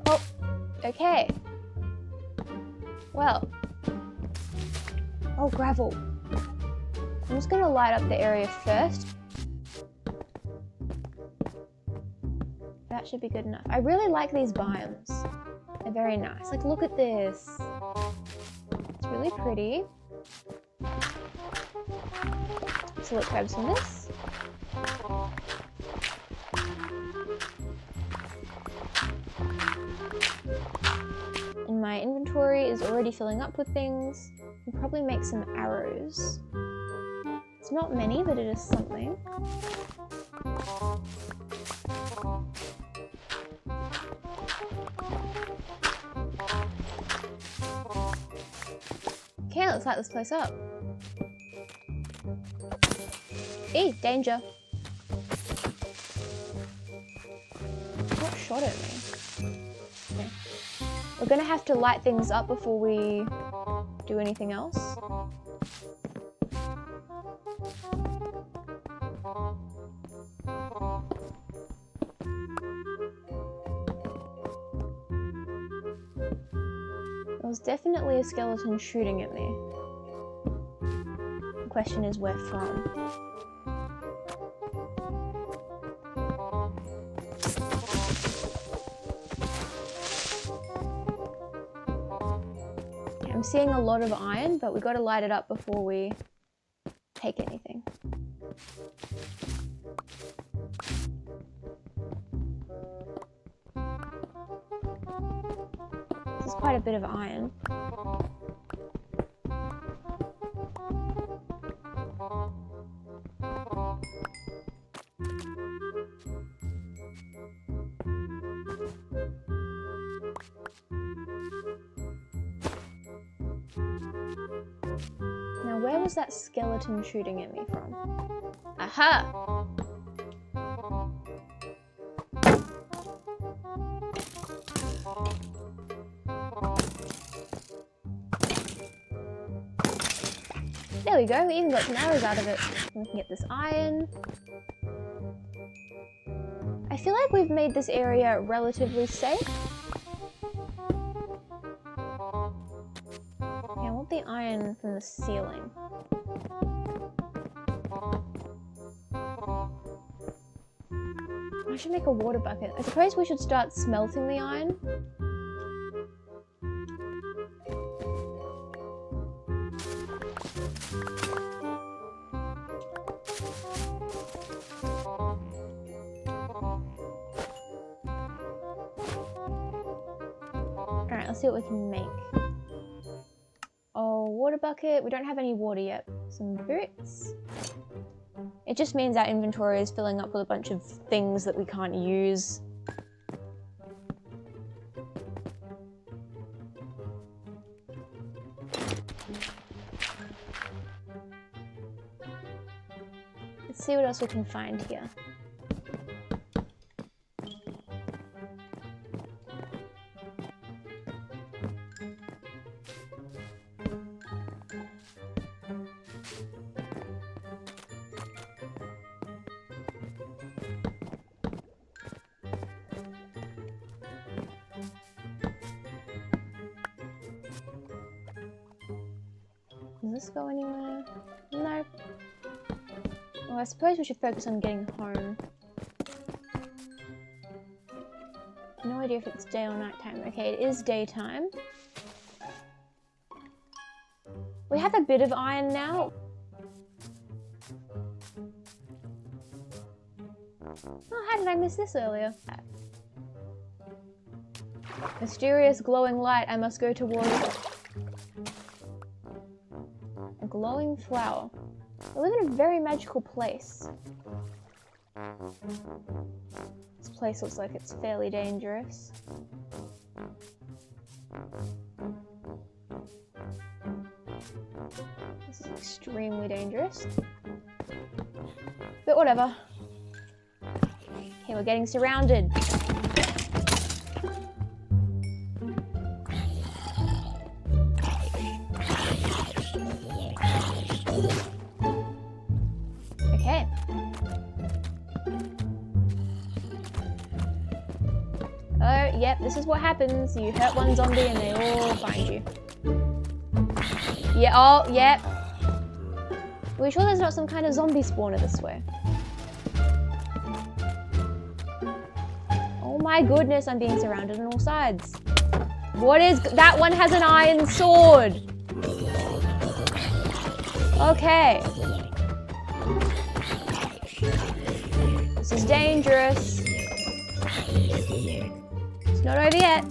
Oh, okay. Well. Oh, gravel. I'm just gonna light up the area first. That should be good enough. I really like these biomes. They're very nice. Like, look at this. It's really pretty. So let's grab some of this. And my inventory is already filling up with things. I'll probably make some arrows. It's not many, but it is something. Okay, let's light this place up. Hey, danger. What shot at me? Okay. We're gonna have to light things up before we do anything else. There was definitely a skeleton shooting at me. The question is where from? I'm seeing a lot of iron, but we've got to light it up before we take anything. This is quite a bit of iron. was that skeleton shooting at me from? Aha! There we go, we even got some arrows out of it. We can get this iron. I feel like we've made this area relatively safe. Okay, I want the iron from the ceiling. I should make a water bucket. I suppose we should start smelting the iron. Alright, let's see what we can make. Oh, water bucket. We don't have any water yet. Some boots. It just means our inventory is filling up with a bunch of things that we can't use. Let's see what else we can find here. Does this go anywhere? No. Well, I suppose we should focus on getting home. No idea if it's day or night time. Okay, it is daytime. We have a bit of iron now. Oh, how did I miss this earlier? Mysterious glowing light. I must go towards it. A glowing flower. We live in a very magical place. This place looks like it's fairly dangerous. This is extremely dangerous. But whatever. Okay, we're getting surrounded. Okay. Oh, yep, this is what happens. You hurt one zombie and they all find you. Yeah, oh, yep. Are we sure there's not some kind of zombie spawner this way? Oh my goodness, I'm being surrounded on all sides. What is... That one has an iron sword! Okay. This is dangerous. It's not over yet.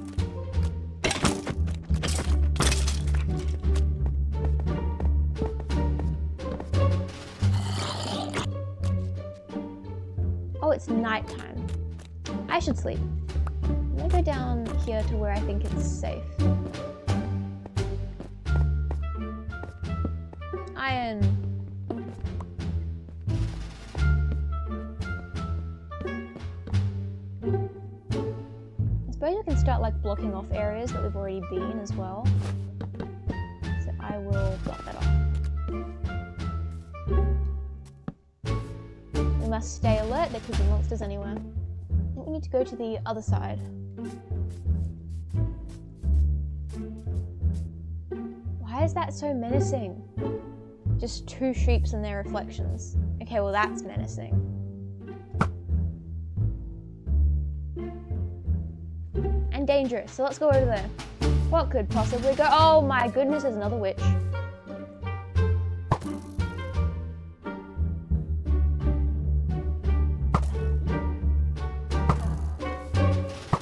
Oh, it's nighttime. I should sleep. I'm gonna go down here to where I think it's safe. Iron. I suppose we can start like blocking off areas that we've already been as well. So I will block that off. We must stay alert, there could be monsters anywhere. I think we need to go to the other side. Why is that so menacing? Just two sheeps and their reflections. Okay, well that's menacing. And dangerous, so let's go over there. What could possibly go? Oh my goodness, there's another witch.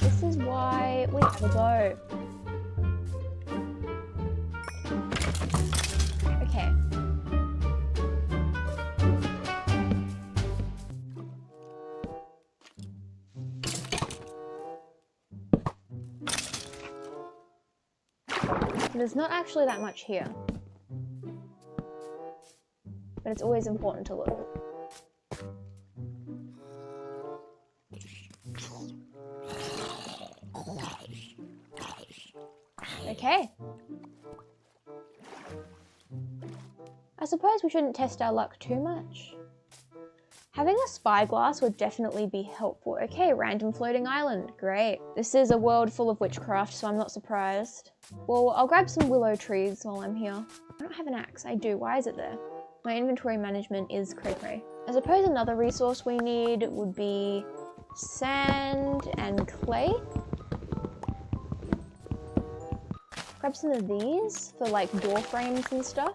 This is why we have a bow. Okay. There's not actually that much here. but it's always important to look. Okay. I suppose we shouldn't test our luck too much. Having a spyglass would definitely be helpful. Okay, random floating island. Great. This is a world full of witchcraft, so I'm not surprised. Well, I'll grab some willow trees while I'm here. I don't have an axe. I do. Why is it there? My inventory management is cray-cray. I suppose another resource we need would be sand and clay. Grab some of these for like door frames and stuff.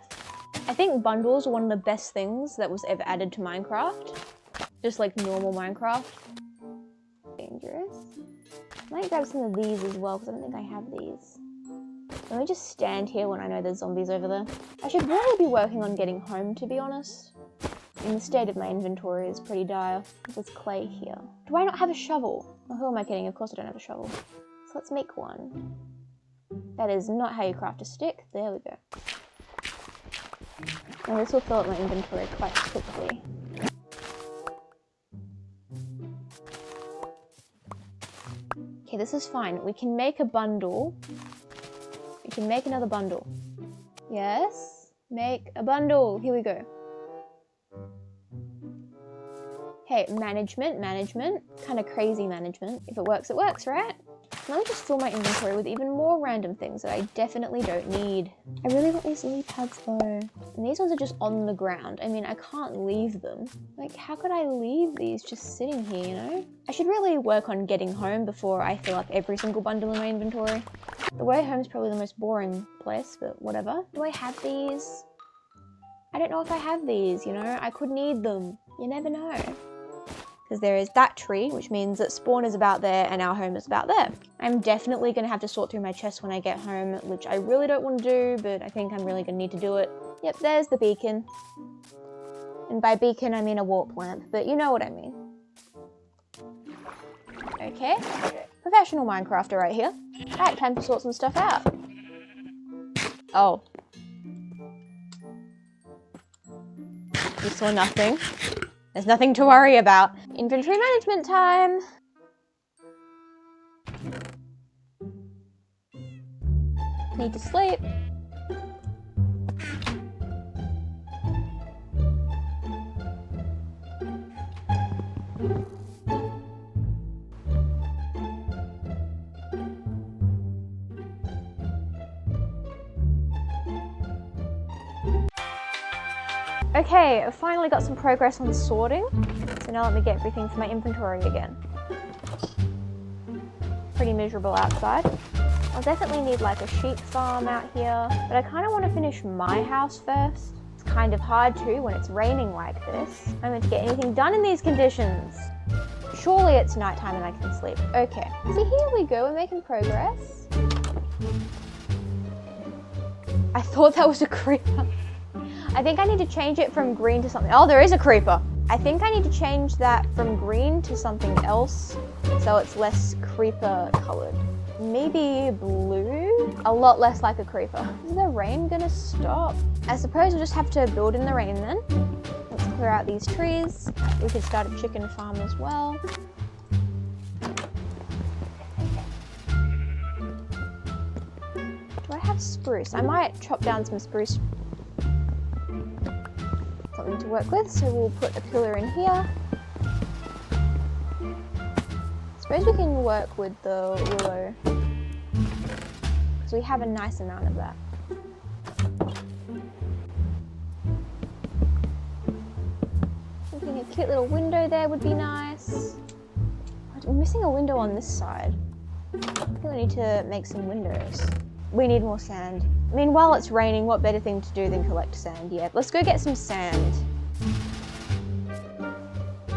I think bundles are one of the best things that was ever added to Minecraft. Just like normal Minecraft. Dangerous. I might grab some of these as well because I don't think I have these. Let me just stand here when I know there's zombies over there. I should really be working on getting home, to be honest. And the state of my inventory is pretty dire. There's clay here. Do I not have a shovel? Oh, who am I kidding? Of course I don't have a shovel. So let's make one. That is not how you craft a stick. There we go. And this will fill up my inventory quite quickly. Okay, this is fine. We can make a bundle. We can make another bundle. Yes? Make a bundle. Here we go. Okay, management. Kind of crazy management. If it works, right? Let me just fill my inventory with even more random things that I definitely don't need. I really want these lily pads though. And these ones are just on the ground. I mean, I can't leave them. Like, how could I leave these just sitting here, you know? I should really work on getting home before I fill up every single bundle in my inventory. The way home is probably the most boring place, but whatever. Do I have these? I don't know if I have these, you know? I could need them. You never know. Because there is that tree, which means that spawn is about there and our home is about there. I'm definitely going to have to sort through my chests when I get home, which I really don't want to do, but I think I'm really going to need to do it. Yep, there's the beacon. And by beacon, I mean a warp lamp, but you know what I mean. Okay, professional Minecrafter right here. Alright, time to sort some stuff out. Oh. You saw nothing. There's nothing to worry about. Inventory management time. Need to sleep. Okay, I finally got some progress on sorting. So now let me get everything for my inventory again. Pretty miserable outside. I'll definitely need like a sheep farm out here, but I kind of want to finish my house first. It's kind of hard too when it's raining like this. I'm meant to get anything done in these conditions. Surely it's nighttime and I can sleep. Okay, so here we go, we're making progress. I thought that was a creeper. I think I need to change it from green to something. Oh, there is a creeper. I think I need to change that from green to something else so it's less creeper colored. Maybe blue? A lot less like a creeper. Is the rain gonna stop? I suppose we'll just have to build in the rain then. Let's clear out these trees. We could start a chicken farm as well. Do I have spruce? I might chop down some spruce. Something to work with, so we'll put a pillar in here. Suppose we can work with the willow because we have a nice amount of that. Thinking a cute little window there would be nice. I'm missing a window on this side. I think we need to make some windows. We need more sand. I mean, while it's raining, what better thing to do than collect sand? Yeah, let's go get some sand.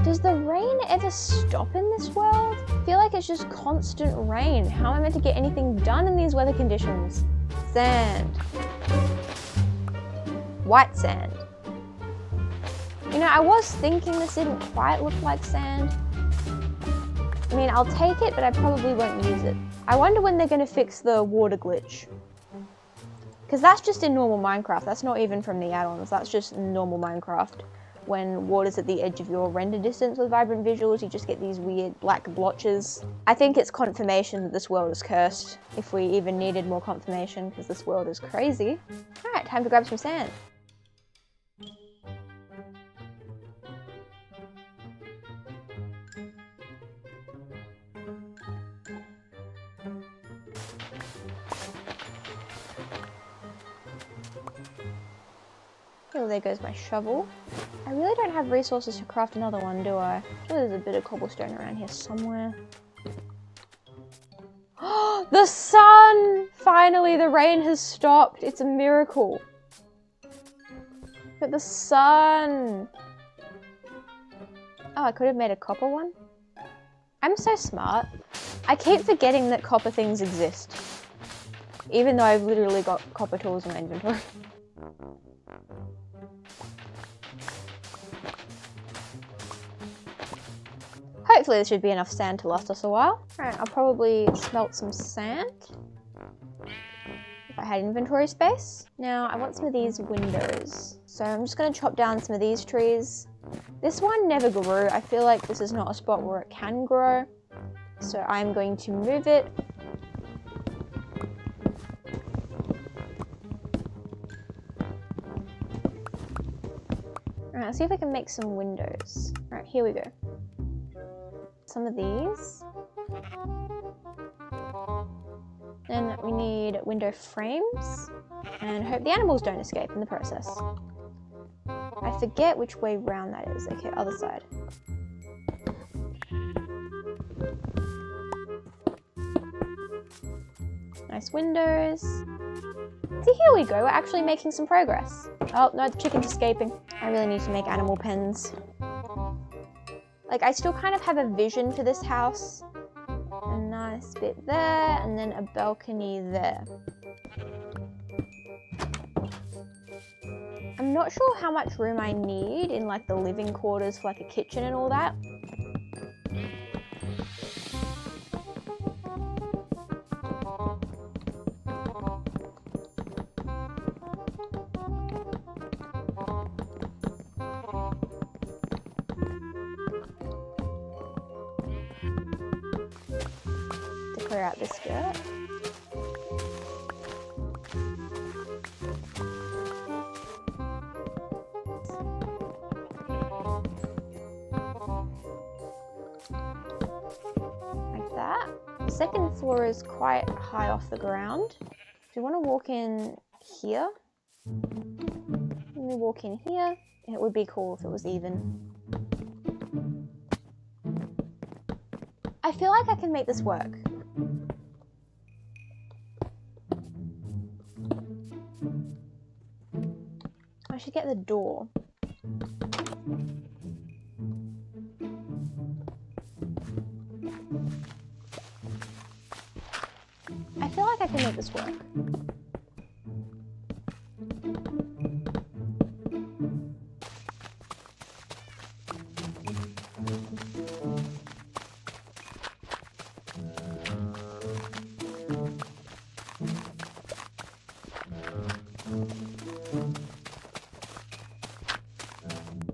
Does the rain ever stop in this world? I feel like it's just constant rain. How am I meant to get anything done in these weather conditions? Sand. White sand. You know, I was thinking this didn't quite look like sand. I mean, I'll take it, but I probably won't use it. I wonder when they're going to fix the water glitch. Because that's just in normal Minecraft. That's not even from the add-ons. That's just normal Minecraft. When water's at the edge of your render distance with vibrant visuals, you just get these weird black blotches. I think it's confirmation that this world is cursed, if we even needed more confirmation, because this world is crazy. Alright, time to grab some sand. Oh, there goes my shovel. I really don't have resources to craft another one, do I? Sure, there's a bit of cobblestone around here somewhere. Oh, the sun! Finally, the rain has stopped. It's a miracle. Look at the sun. Oh, I could have made a copper one. I'm so smart. I keep forgetting that copper things exist. Even though I've literally got copper tools in my inventory. Hopefully this should be enough sand to last us a while. Alright, I'll probably smelt some sand. If I had inventory space. Now, I want some of these windows. So I'm just going to chop down some of these trees. This one never grew. I feel like this is not a spot where it can grow. So I'm going to move it. Alright, let's see if I can make some windows. Alright, here we go. Some of these. Then we need window frames. And hope the animals don't escape in the process. I forget which way round that is. Okay, other side. Nice windows. See, here we go. We're actually making some progress. Oh, no, the chicken's escaping. I really need to make animal pens. Like, I still kind of have a vision for this house. A nice bit there, and then a balcony there. I'm not sure how much room I need in, like, the living quarters for, like, a kitchen and all that. Clear out this dirt. Like that. The second floor is quite high off the ground. Do you want to walk in here? Let me walk in here. It would be cool if it was even. I feel like I can make this work. I should get the door. I feel like I can make this work.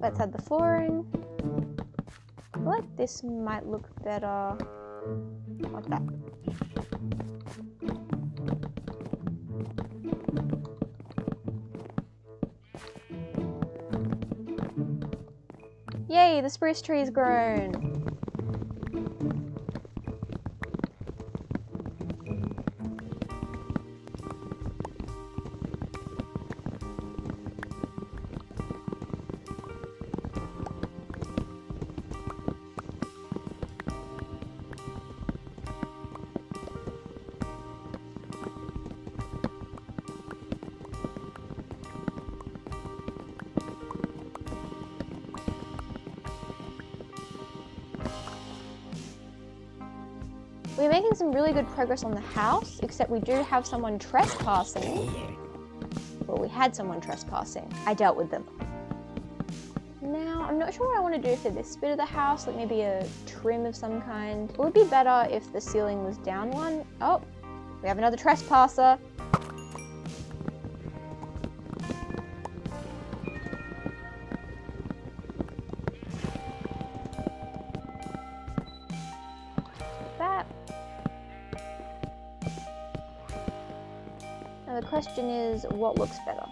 Let's add the flooring. I feel like this might look better like that. Yay, the spruce tree is grown. We're making some really good progress on the house, except we do have someone trespassing. Well, we had someone trespassing. I dealt with them. Now, I'm not sure what I want to do for this bit of the house, like maybe a trim of some kind. It would be better if the ceiling was down one. Oh, we have another trespasser. Now the question is, what looks better?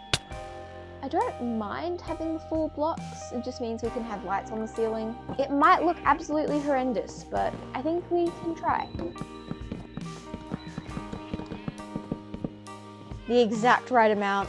I don't mind having the full blocks, it just means we can have lights on the ceiling. It might look absolutely horrendous, but I think we can try. The exact right amount.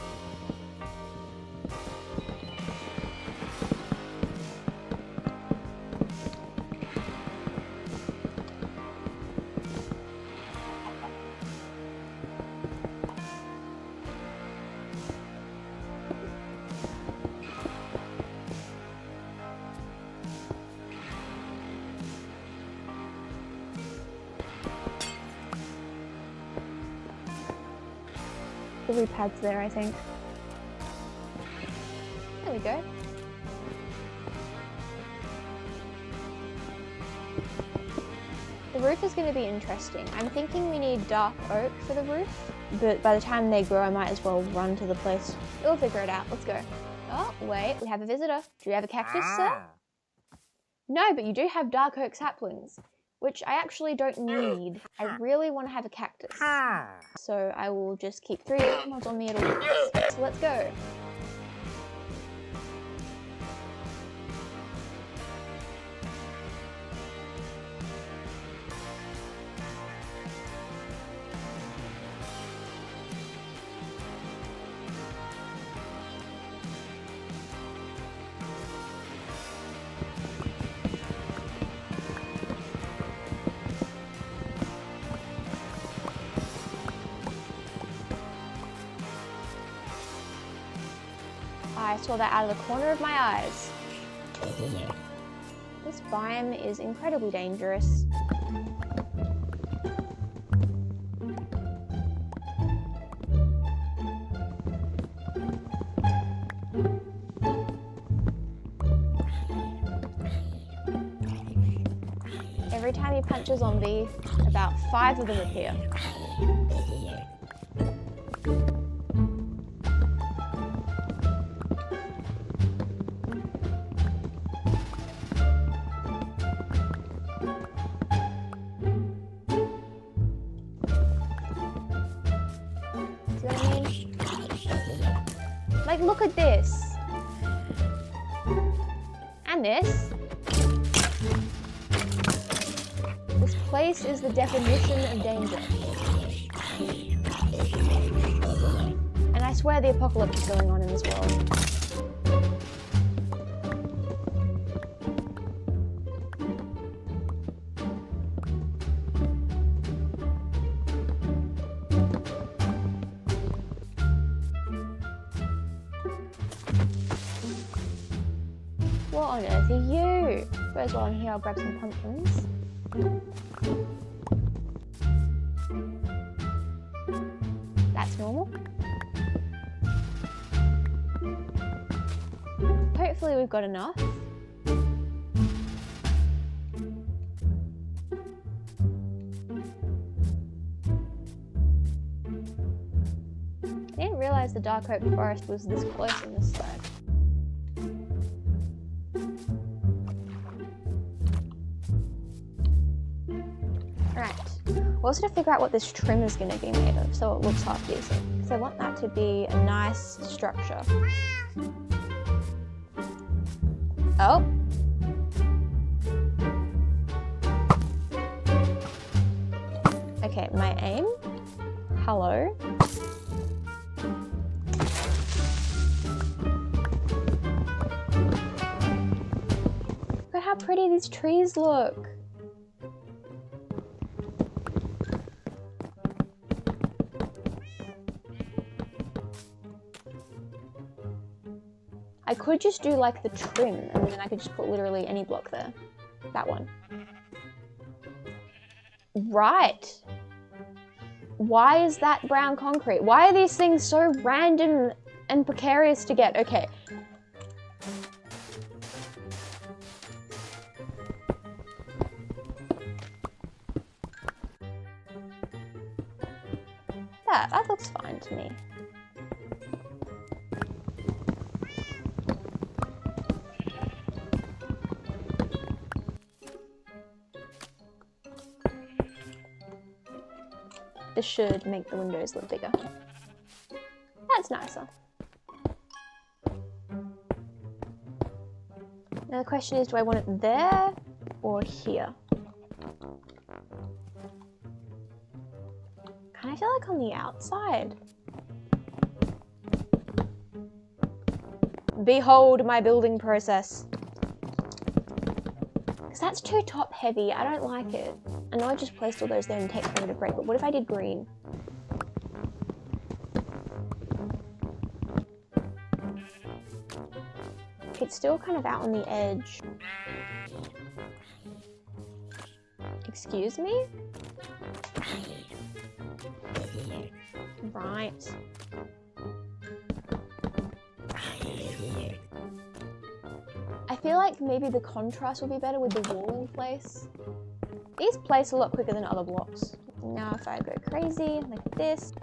The pads there, I think. There we go. The roof is going to be interesting. I'm thinking we need dark oak for the roof, but by the time they grow, I might as well run to the place. We'll figure it out. Let's go. Oh, wait, we have a visitor. Do you have a cactus, sir? No, but you do have dark oak saplings, which I actually don't need. I really want to have a cactus. So I will just keep 3 animals on me at all times. So let's go. I saw that out of the corner of my eyes. This biome is incredibly dangerous. Every time you punch a zombie, about 5 of them appear. Like, look at this. And this. This place is the definition of danger. And I swear the apocalypse is going on in this world. What on earth are you? First while I'm here, I'll grab some pumpkins. That's normal. Hopefully we've got enough. I didn't realise the dark oak forest was this close on this side. Right, we're also to figure out what this trim is going to be made of so it looks half decent. Because I want that to be a nice structure. Oh. Okay, my aim. Hello. Look at how pretty these trees look. I could just do like the trim and then I could just put literally any block there. That one. Right. Why is that brown concrete? Why are these things so random and precarious to get? Okay. That looks fine to me. This should make the windows look bigger. That's nicer. Now the question is, do I want it there or here? Kind of feel like on the outside. Behold my building process. Because that's too top heavy. I don't like it. I know I just placed all those there and take forever to break, but what if I did green? It's still kind of out on the edge. Excuse me? Right. I feel like maybe the contrast will be better with the wall in place. These place a lot quicker than other blocks. Now if I go crazy like this.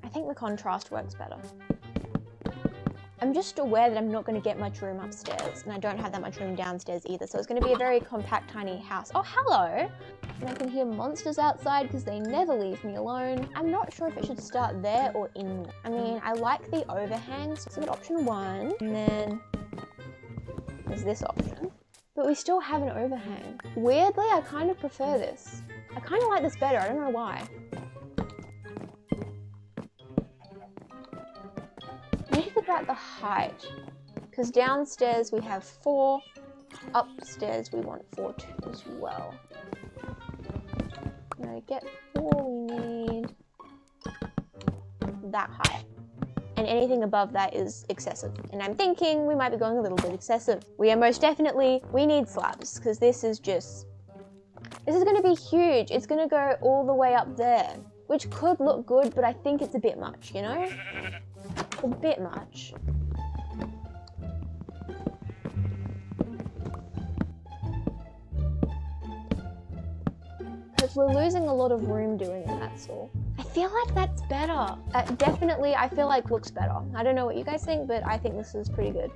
I think the contrast works better. I'm just aware that I'm not going to get much room upstairs, and I don't have that much room downstairs either, so it's going to be a very compact, tiny house. Oh, hello! And I can hear monsters outside because they never leave me alone. I'm not sure if it should start there or in. I mean, I like the overhang, so I've got option 1, and then there's this option. But we still have an overhang. Weirdly, I kind of prefer this. I kind of like this better, I don't know why. I need to figure out the height, because downstairs we have 4, upstairs we want 4 too as well. Now to get 4 we need that height, and anything above that is excessive, and I'm thinking we might be going a little bit excessive. We are most definitely, we need slabs, because this is going to be huge. It's going to go all the way up there, which could look good, but I think it's a bit much, you know? A bit much. Because we're losing a lot of room doing it, that's all. I feel like that's better. Definitely, I feel like looks better. I don't know what you guys think, but I think this is pretty good.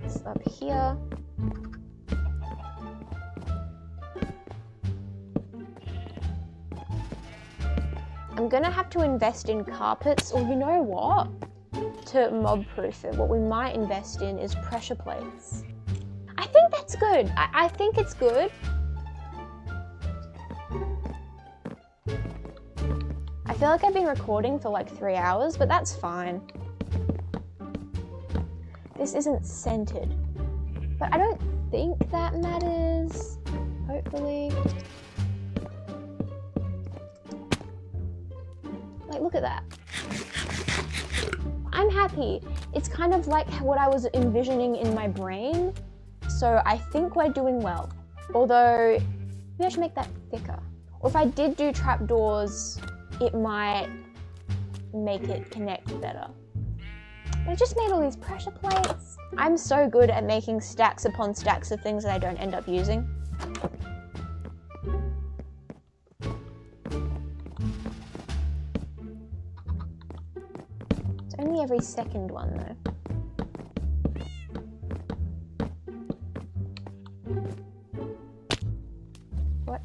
It's up here. I'm gonna have to invest in carpets, or you know what? To mob-proof it, what we might invest in is pressure plates. I think that's good. I think it's good. I feel like I've been recording for like 3 hours, but that's fine. This isn't centered, but I don't think that matters, hopefully. Like, look at that. I'm happy. It's kind of like what I was envisioning in my brain. So I think we're doing well. Although, maybe I should make that thicker. Or if I did do trapdoors, it might make it connect better. But I just made all these pressure plates. I'm so good at making stacks upon stacks of things that I don't end up using. Only every second one though. What?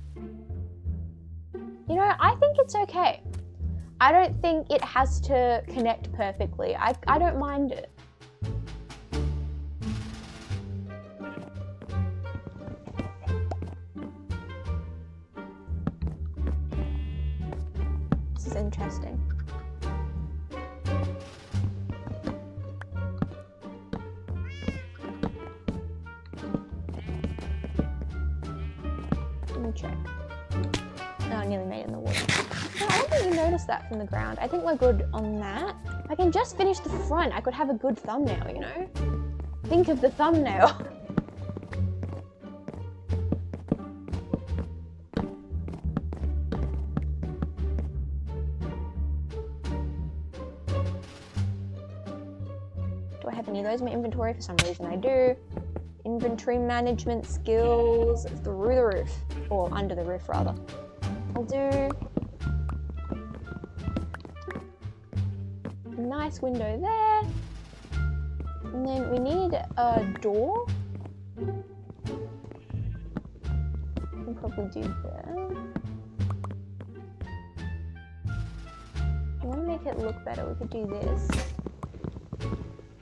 You know, I think it's okay. I don't think it has to connect perfectly. I don't mind it. This is interesting. Check. Oh, I nearly made it in the water. No, I don't think you noticed that from the ground. I think we're good on that. I can just finish the front. I could have a good thumbnail, you know? Think of the thumbnail. Do I have any of those in my inventory? For some reason I do. Inventory management skills through the roof, or under the roof rather. I'll do a nice window there, and then we need a door. We'll probably do there. I want to make it look better. We could do this.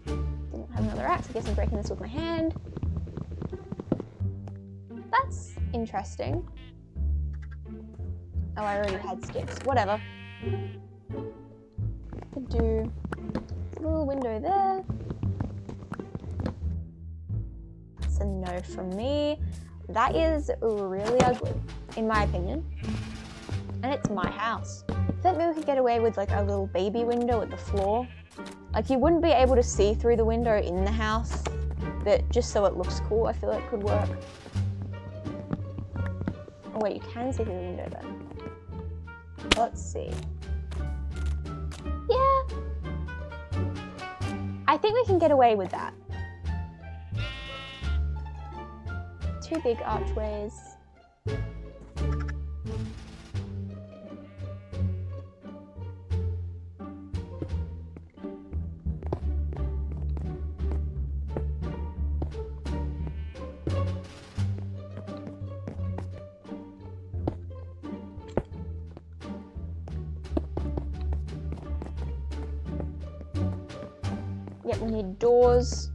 Didn't have another axe. I guess I'm breaking this with my hand. That's interesting. Oh, I already had sticks. Whatever. Could do a little window there. That's a no from me. That is really ugly, in my opinion. And it's my house. I thought maybe we could get away with like a little baby window at the floor. Like you wouldn't be able to see through the window in the house, but just so it looks cool, I feel like could work. Oh wait, you can see through the window then. Let's see. Yeah. I think we can get away with that. Two big archways. Yep, we need doors.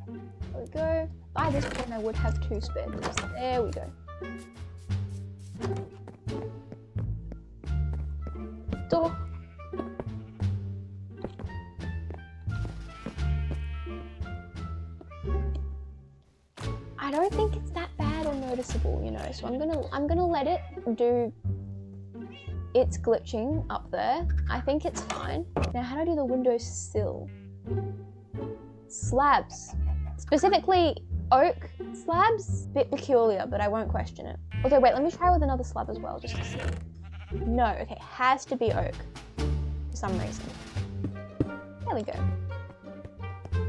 There we go. By this point I would have 2 spare doors. There we go. Door. I don't think it's that bad or noticeable, you know, so I'm gonna let it do its glitching up there. I think it's fine. Now how do I do the window sill? Slabs. Specifically oak slabs. Bit peculiar, but I won't question it. Although wait, let me try with another slab as well, just to see. No, okay, has to be oak for some reason. There we go.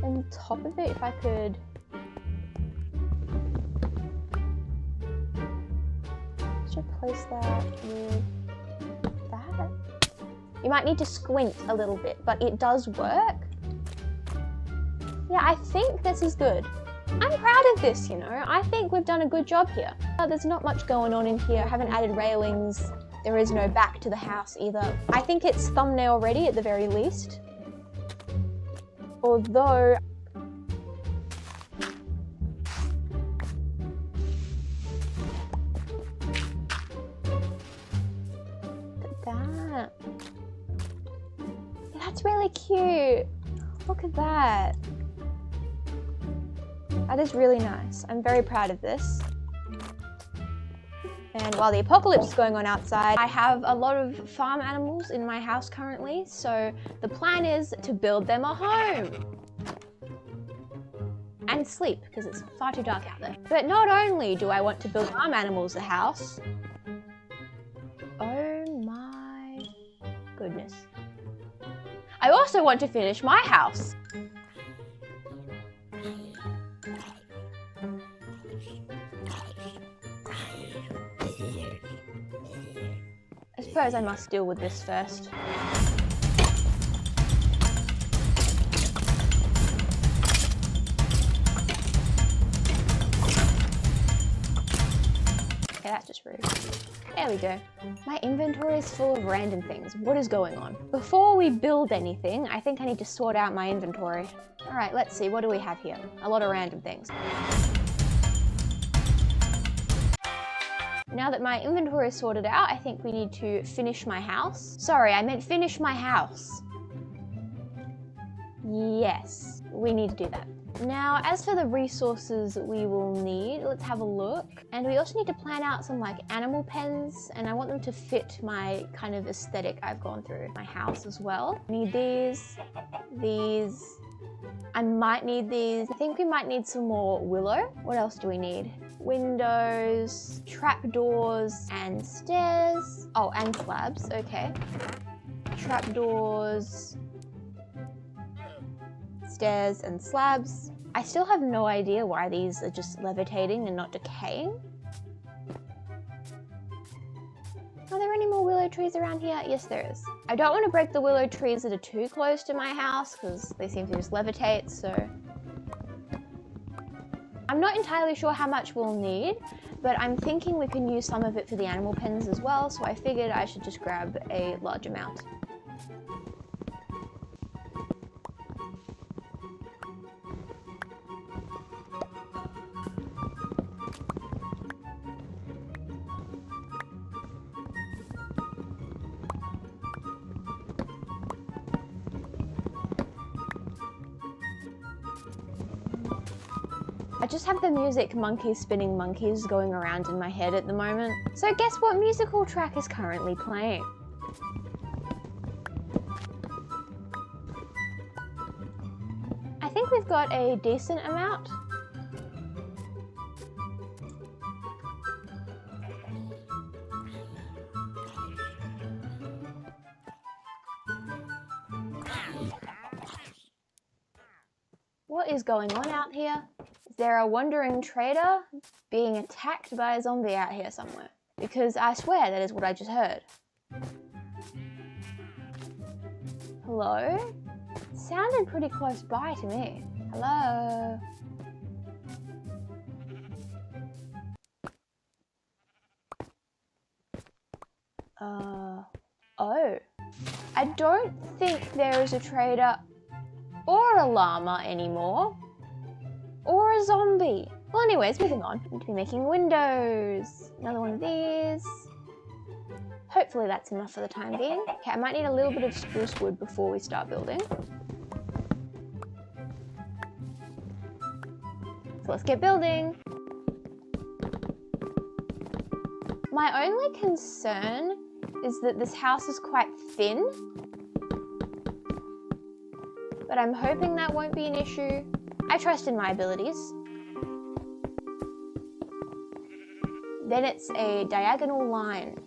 And top of it, if I could just replace that with that. You might need to squint a little bit, but it does work. Yeah, I think this is good. I'm proud of this, you know. I think we've done a good job here. There's not much going on in here. I haven't added railings. There is no back to the house either. I think it's thumbnail ready at the very least. Although that. That's really cute. Look at that. That is really nice. I'm very proud of this. And while the apocalypse is going on outside, I have a lot of farm animals in my house currently, so the plan is to build them a home. And sleep, because it's far too dark out there. But not only do I want to build farm animals a house, oh my goodness. I also want to finish my house. I suppose I must deal with this first. Okay, that's just rude. There we go. My inventory is full of random things. What is going on? Before we build anything, I think I need to sort out my inventory. All right, let's see. What do we have here? A lot of random things. Now that my inventory is sorted out, I think we need to finish my house. Sorry, I meant finish my house. Yes, we need to do that. Now, as for the resources we will need, let's have a look. And we also need to plan out some like animal pens, and I want them to fit my kind of aesthetic I've gone through my house as well. I need these. I might need these. I think we might need some more willow. What else do we need? Windows, trapdoors, and stairs. Oh, and slabs, okay. Trapdoors, stairs, and slabs. I still have no idea why these are just levitating and not decaying. Are there any more willow trees around here? Yes, there is. I don't want to break the willow trees that are too close to my house because they seem to just levitate, so I'm not entirely sure how much we'll need, but I'm thinking we can use some of it for the animal pens as well, so I figured I should just grab a large amount. I just have the music Monkeys Spinning Monkeys going around in my head at the moment. So guess what musical track is currently playing? I think we've got a decent amount. What is going on out here? Is there a wandering trader being attacked by a zombie out here somewhere? Because I swear that is what I just heard. Hello? It sounded pretty close by to me. Hello? Oh. I don't think there is a trader or a llama anymore. Or a zombie. Well, anyways, moving on. Need to be making windows. Another one of these. Hopefully that's enough for the time being. Okay, I might need a little bit of spruce wood before we start building. So let's get building. My only concern is that this house is quite thin. But I'm hoping that won't be an issue. I trust in my abilities. Then it's a diagonal line.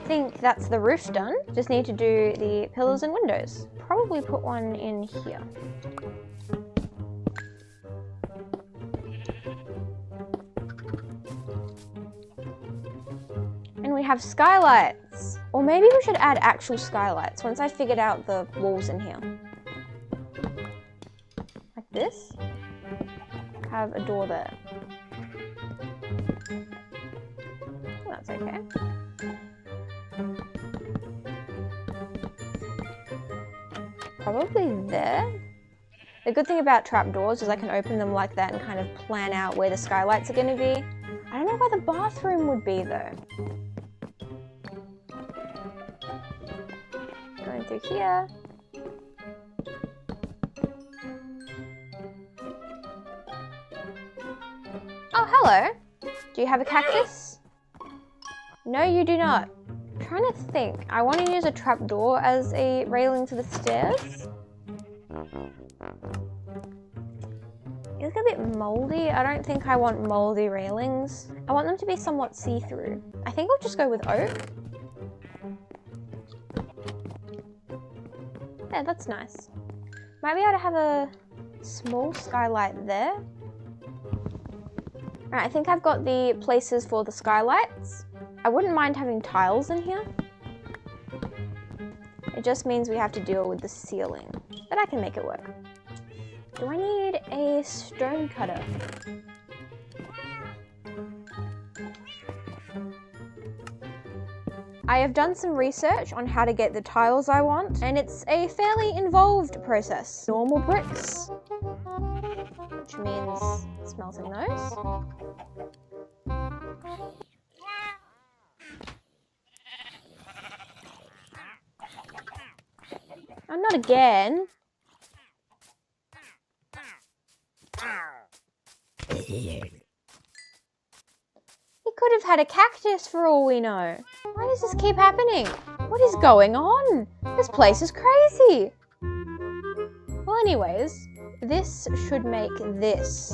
I think that's the roof done. Just need to do the pillars and windows. Probably put one in here. And we have skylights. Or maybe we should add actual skylights once I figured out the walls in here. Like this. Have a door there. That's okay. Probably there. The good thing about trapdoors is I can open them like that and kind of plan out where the skylights are going to be. I don't know where the bathroom would be though. Going through here. Oh, hello. Do you have a cactus? No, you do not. I'm trying to think. I want to use a trapdoor as a railing to the stairs. It looks a bit moldy. I don't think I want moldy railings. I want them to be somewhat see-through. I think I'll just go with oak. Yeah, that's nice. Might be able to have a small skylight there. Alright, I think I've got the places for the skylights. I wouldn't mind having tiles in here. It just means we have to deal with the ceiling, but I can make it work. Do I need a stone cutter? I have done some research on how to get the tiles I want, and it's a fairly involved process. Normal bricks, which means smelting those. Oh, not again. He could have had a cactus for all we know. Why does this keep happening? What is going on? This place is crazy. Well, anyways, this should make this.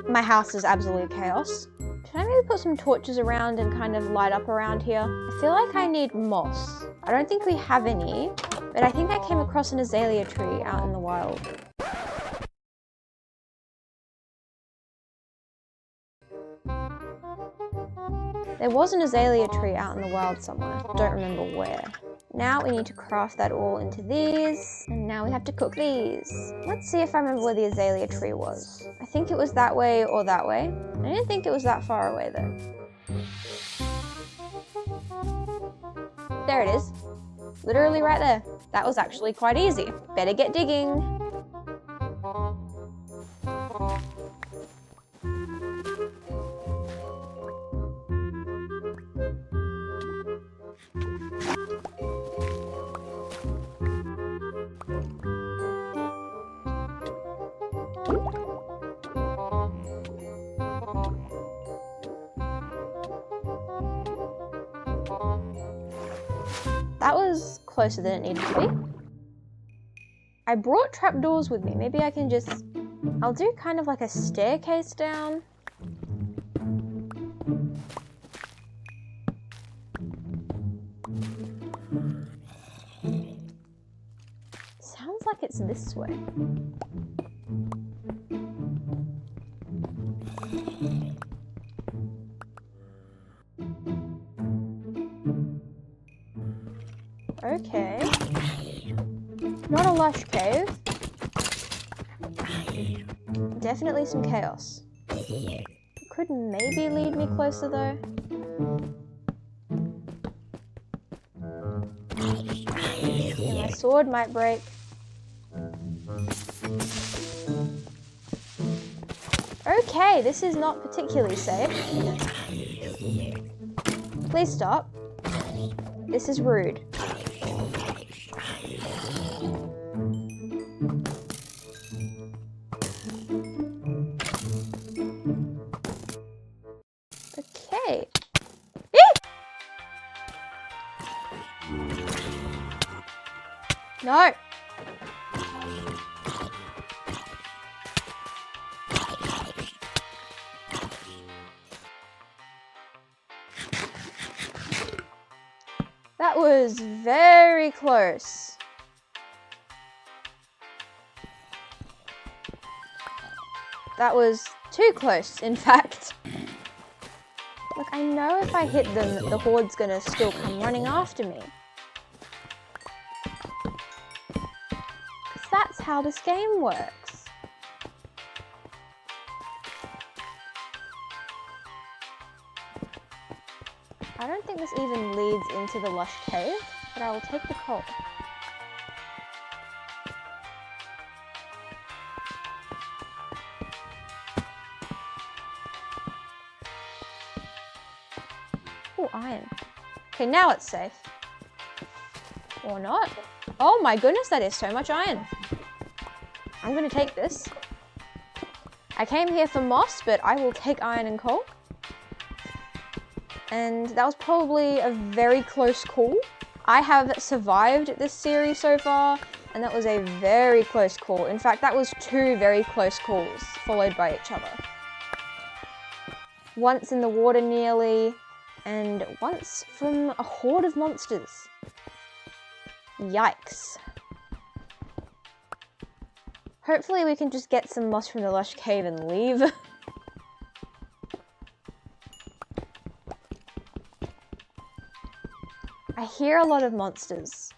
My house is absolute chaos. Should I maybe put some torches around and kind of light up around here? I feel like I need moss. I don't think we have any, but I think I came across an azalea tree out in the wild. There was an azalea tree out in the wild somewhere. Don't remember where. Now we need to craft that all into these, and now we have to cook these. Let's see if I remember where the azalea tree was. I think it was that way or that way. I didn't think it was that far away though. There it is. Literally right there. That was actually quite easy. Better get digging. That was closer than it needed to be. I brought trapdoors with me. Maybe I can just... I'll do kind of like a staircase down. Sounds like it's this way. Okay. Not a lush cave. Definitely some chaos. It could maybe lead me closer though. Yeah, my sword might break. Okay, this is not particularly safe. Please stop. This is rude. Okay. No. That was very close. That was too close, in fact. Look, I know if I hit them, the horde's gonna still come running after me. Because that's how this game works. I don't think this even leads into the lush cave, but I will take the coal. Oh, iron. Okay, now it's safe. Or not. Oh my goodness, that is so much iron. I'm gonna take this. I came here for moss, but I will take iron and coal. And that was probably a very close call. I have survived this series so far, and that was a very close call. In fact, that was two very close calls, followed by each other. Once in the water nearly, and once from a horde of monsters. Yikes. Hopefully we can just get some moss from the lush cave and leave. I hear a lot of monsters,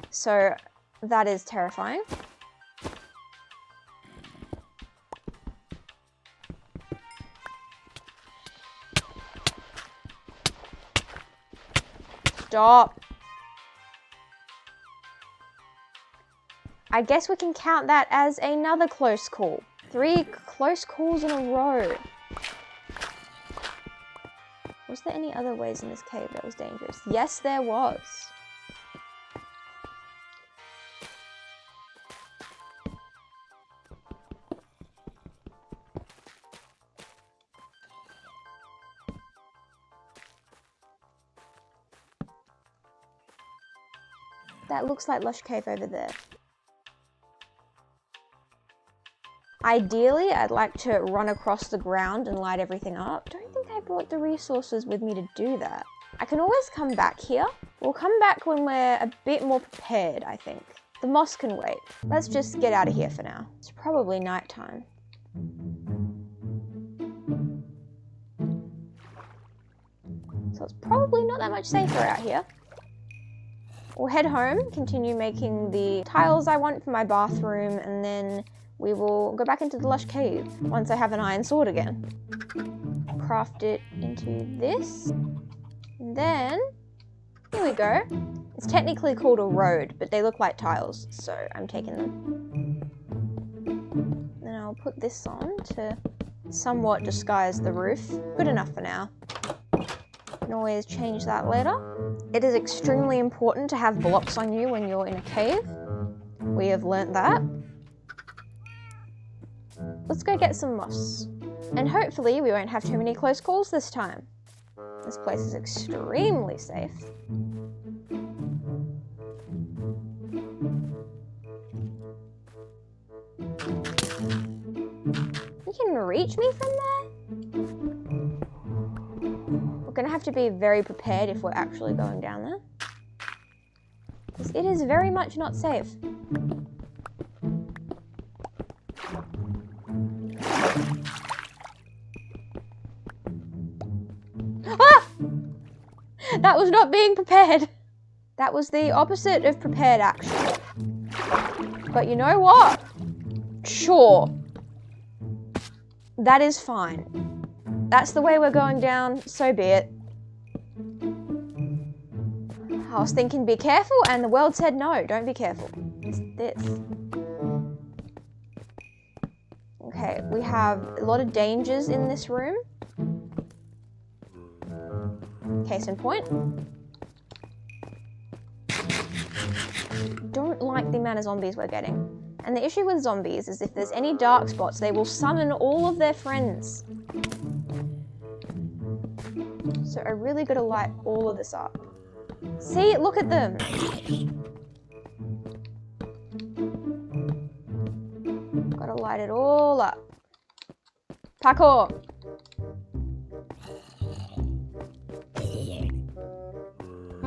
so that is terrifying. Stop. I guess we can count that as another close call. 3 close calls in a row. Was there any other ways in this cave that was dangerous? Yes, there was. That looks like Lush Cave over there. Ideally, I'd like to run across the ground and light everything up. Don't think I brought the resources with me to do that. I can always come back here. We'll come back when we're a bit more prepared, I think. The moss can wait. Let's just get out of here for now. It's probably nighttime. So it's probably not that much safer out here. We'll head home, continue making the tiles I want for my bathroom, and then we will go back into the lush cave once I have an iron sword again. Craft it into this. And then, here we go. It's technically called a road, but they look like tiles, so I'm taking them. Then I'll put this on to somewhat disguise the roof. Good enough for now. You can always change that later. It is extremely important to have blocks on you when you're in a cave. We have learnt that. Let's go get some moss. And hopefully we won't have too many close calls this time. This place is extremely safe. You can reach me from there? We're gonna have to be very prepared if we're actually going down there. Because it is very much not safe. Ah! That was not being prepared. That was the opposite of prepared action. But you know what? Sure. That is fine. That's the way we're going down, so be it. I was thinking be careful, and the world said no, don't be careful. It's this. Okay, we have a lot of dangers in this room. Case in point. Don't like the amount of zombies we're getting. And the issue with zombies is if there's any dark spots, they will summon all of their friends. So I really gotta light all of this up. See, look at them. Gotta light it all up. Parkour.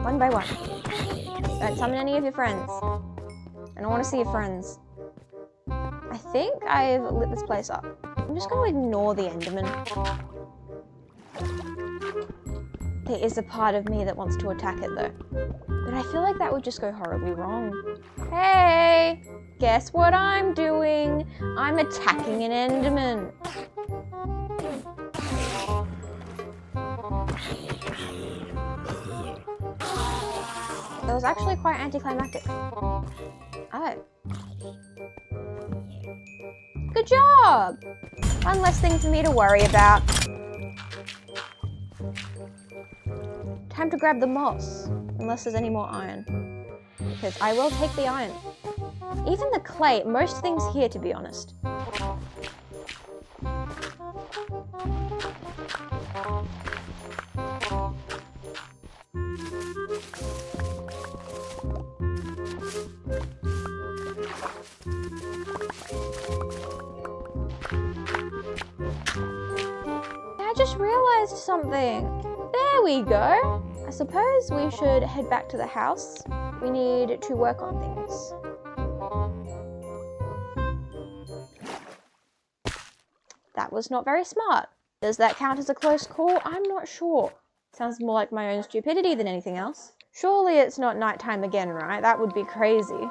One by one. Don't summon any of your friends. I don't want to see your friends. I think I've lit this place up. I'm just going to ignore the Enderman. There is a part of me that wants to attack it though. But I feel like that would just go horribly wrong. Hey! Guess what I'm doing? I'm attacking an Enderman. That was actually quite anticlimactic. Oh. Good job! One less thing for me to worry about. Time to grab the moss, unless there's any more iron. Because I will take the iron. Even the clay, most things here to be honest. I just realized something. There we go. I suppose we should head back to the house. We need to work on things. That was not very smart. Does that count as a close call? I'm not sure. Sounds more like my own stupidity than anything else. Surely it's not nighttime again, right? That would be crazy.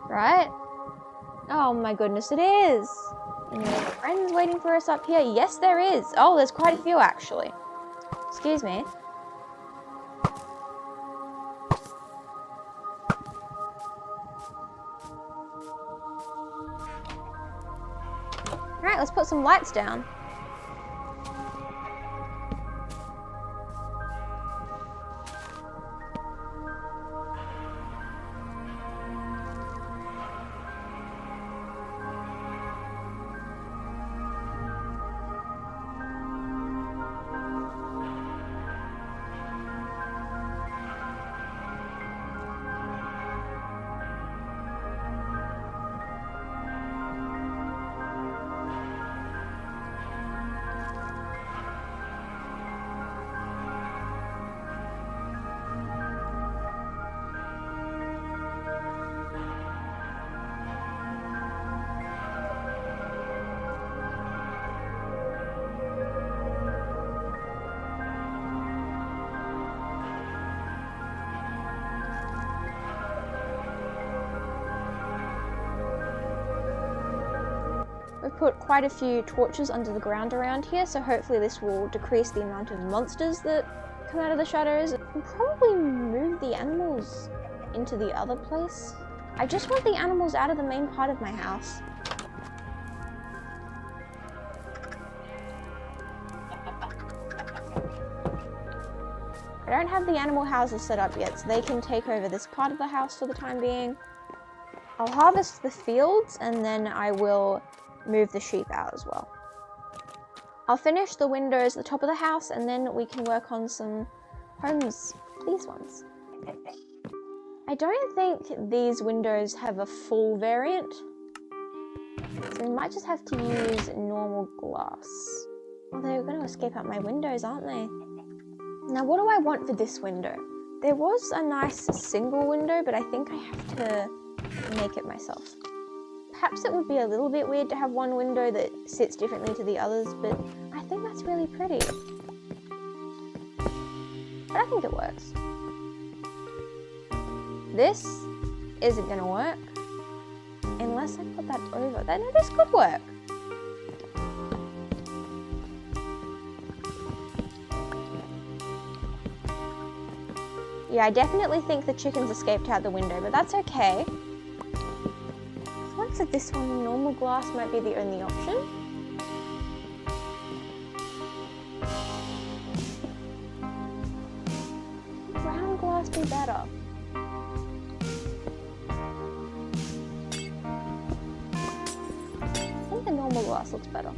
Right? Oh my goodness, it is. Any friends waiting for us up here? Yes, there is. Oh, there's quite a few actually. Excuse me. Alright, let's put some lights down. We've put quite a few torches under the ground around here, so hopefully this will decrease the amount of monsters that come out of the shadows. And probably move the animals into the other place. I just want the animals out of the main part of my house. I don't have the animal houses set up yet, so they can take over this part of the house for the time being. I'll harvest the fields and then I will move the sheep out as well. I'll finish the windows at the top of the house and then we can work on some homes. These ones. I don't think these windows have a full variant, so we might just have to use normal glass. Oh, they're going to escape out my windows, aren't they? Now, what do I want for this window? There was a nice single window, but I think I have to make it myself. Perhaps it would be a little bit weird to have one window that sits differently to the others, but I think that's really pretty. But I think it works. This isn't going to work unless I put that over. No, this could work. Yeah, I definitely think the chickens escaped out the window, but that's okay. Looks like this one, normal glass, might be the only option. Would round glass be better? I think the normal glass looks better.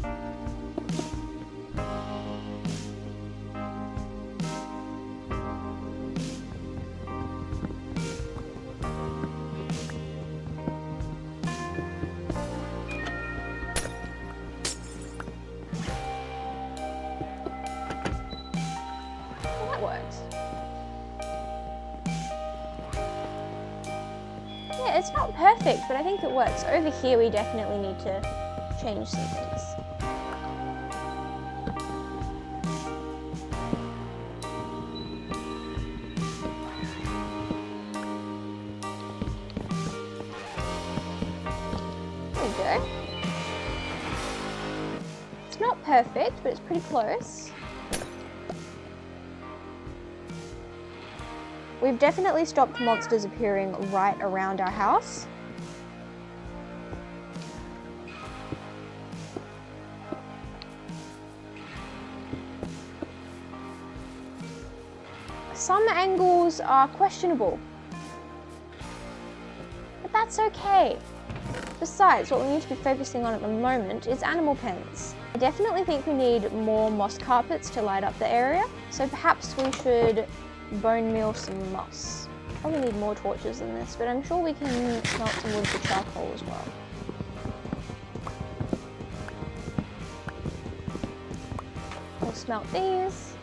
Yeah, it's not perfect, but I think it works. Over here, we definitely need to change some things. There we go. It's not perfect, but it's pretty close. We've definitely stopped monsters appearing right around our house. Some angles are questionable, but that's okay. Besides, what we need to be focusing on at the moment is animal pens. I definitely think we need more moss carpets to light up the area, so perhaps we should bone meal some moss. Probably need more torches than this, but I'm sure we can smelt some wood for charcoal as well. We'll smelt these.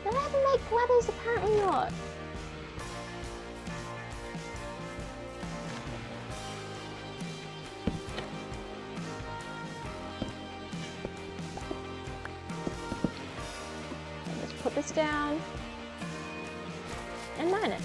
Do they ever make ladders? Apparently not. this down and mine it.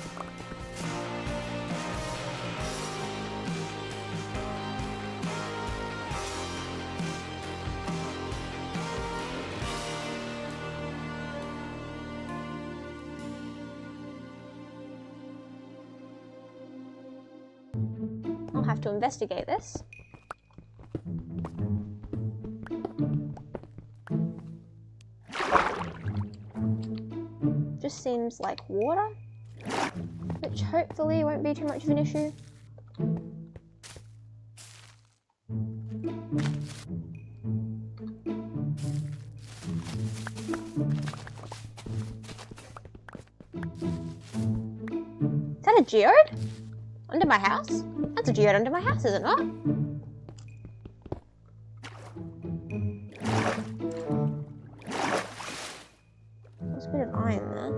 I'll have to investigate this. Just seems like water, which hopefully won't be too much of an issue. Is that a geode? Under my house? That's a geode under my house, is it not? There's a bit of iron there.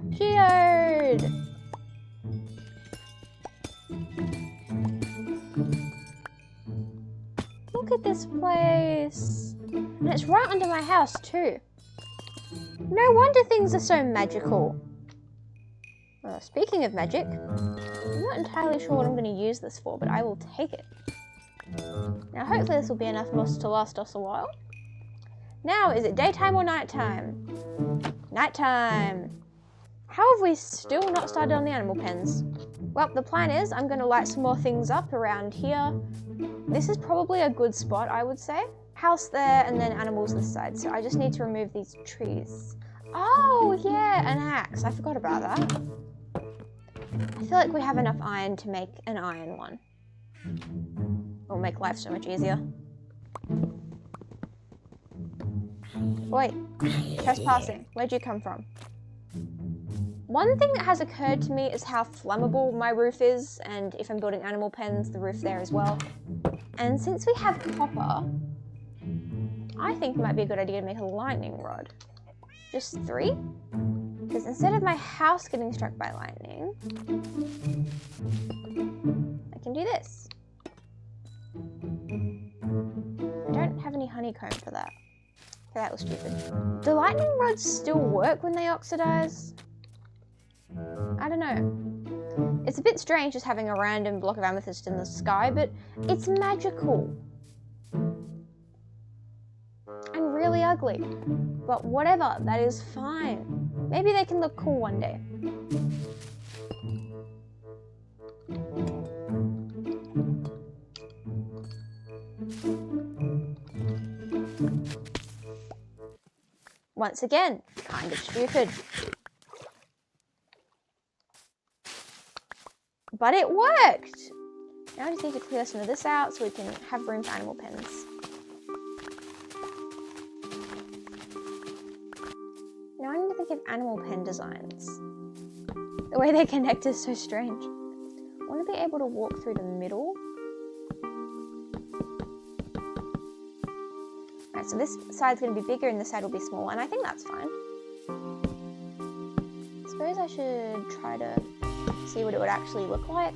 Geode! Look at this place! And it's right under my house too. No wonder things are so magical. Speaking of magic, I'm not entirely sure what I'm going to use this for, but I will take it. Now hopefully this will be enough moss to last us a while. Now, is it daytime or nighttime? Nighttime! How have we still not started on the animal pens? Well, the plan is I'm going to light some more things up around here. This is probably a good spot, I would say. House there, and then animals this side. So I just need to remove these trees. Oh, yeah, an axe. I forgot about that. I feel like we have enough iron to make an iron one. It'll make life so much easier. Wait, trespassing. Where'd you come from? One thing that has occurred to me is how flammable my roof is, and if I'm building animal pens, the roof there as well. And since we have copper, I think it might be a good idea to make a lightning rod. Just 3? Because instead of my house getting struck by lightning, I can do this. I don't have any honeycomb for that. Okay, that was stupid. Do lightning rods still work when they oxidize? I don't know. It's a bit strange just having a random block of amethyst in the sky, but it's magical. And really ugly. But whatever, that is fine. Maybe they can look cool one day. Once again, kind of stupid. But it worked! Now I just need to clear some of this out so we can have room for animal pens. Now I need to think of animal pen designs. The way they connect is so strange. I want to be able to walk through the middle. Alright, so this side's going to be bigger and this side will be smaller, and I think that's fine. I suppose I should try to see what it would actually look like.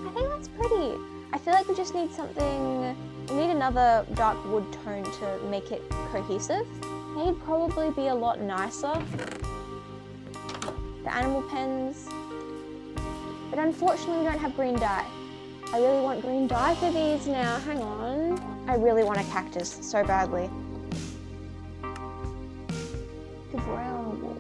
I think that's pretty. I feel like we just need something, we need another dark wood tone to make it cohesive. They'd probably be a lot nicer, the animal pens, but unfortunately we don't have green dye. I really want green dye for these now, hang on. I really want a cactus so badly. The brown wool.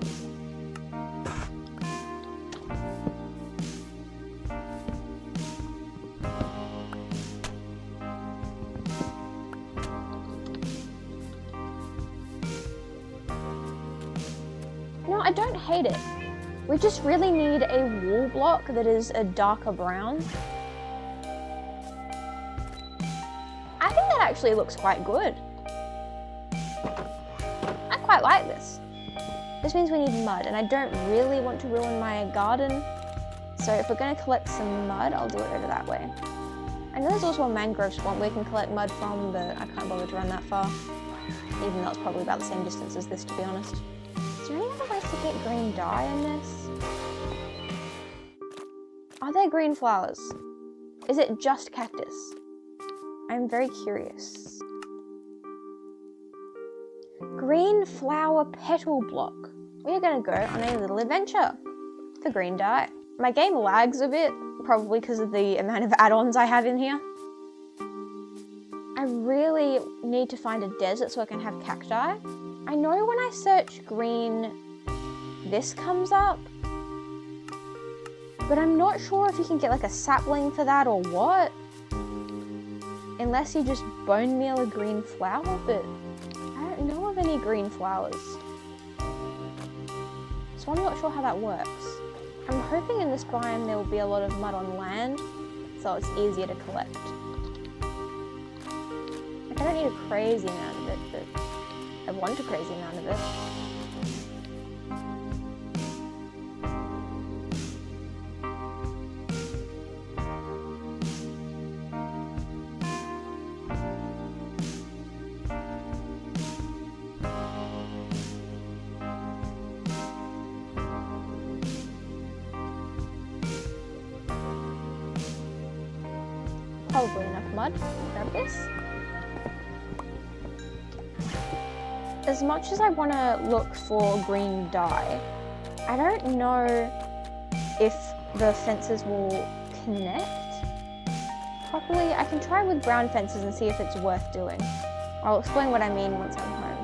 I don't hate it. We just really need a wall block that is a darker brown. I think that actually looks quite good. I quite like this. This means we need mud, and I don't really want to ruin my garden. So if we're going to collect some mud, I'll do it over that way. I know there's also a mangrove swamp we can collect mud from, but I can't bother to run that far. Even though it's probably about the same distance as this, to be honest. Is there any other ways to get green dye in this? Are there green flowers? Is it just cactus? I'm very curious. Green flower petal block. We are going to go on a little adventure for green dye. My game lags a bit, probably because of the amount of add-ons I have in here. I really need to find a desert so I can have cacti. I know when I search green, this comes up, but I'm not sure if you can get like a sapling for that or what. Unless you just bone meal a green flower, but I don't know of any green flowers. So I'm not sure how that works. I'm hoping in this biome there will be a lot of mud on land, so it's easier to collect. Like, I don't need a crazy amount of it, but I want a crazy amount of it. Probably enough mud. Grab this. As much as I want to look for green dye, I don't know if the fences will connect properly. I can try with brown fences and see if it's worth doing. I'll explain what I mean once I'm home.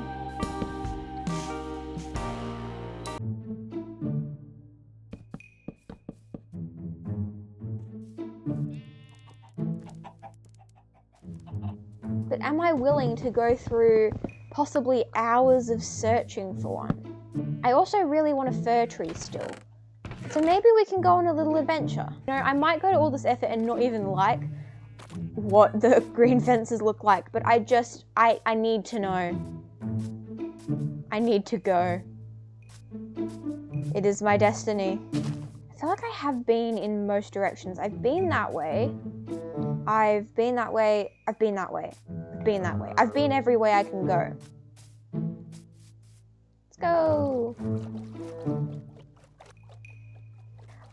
But am I willing to go through possibly hours of searching for one? I also really want a fir tree still. So maybe we can go on a little adventure. You know, I might go to all this effort and not even like what the green fences look like, but I need to know. I need to go. It is my destiny. I feel like I have been in most directions. I've been that way. I've been that way. I've been that way. I've been that way. I've been every way I can go. Let's go.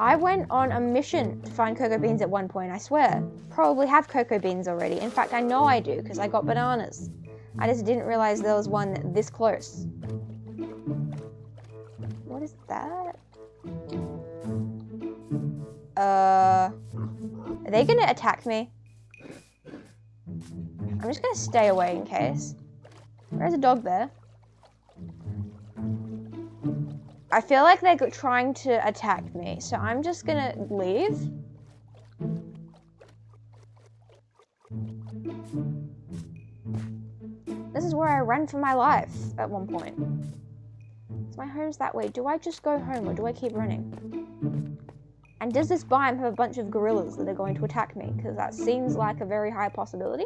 I went on a mission to find cocoa beans at one point, I swear. Probably have cocoa beans already. In fact, I know I do because I got bananas. I just didn't realize there was one this close. What is that? Are they gonna attack me? I'm just gonna stay away in case. There's a dog there. I feel like they're trying to attack me, so I'm just gonna leave. This is where I ran for my life at one point. So my home's that way. Do I just go home or do I keep running? And does this biome have a bunch of gorillas that are going to attack me? Because that seems like a very high possibility.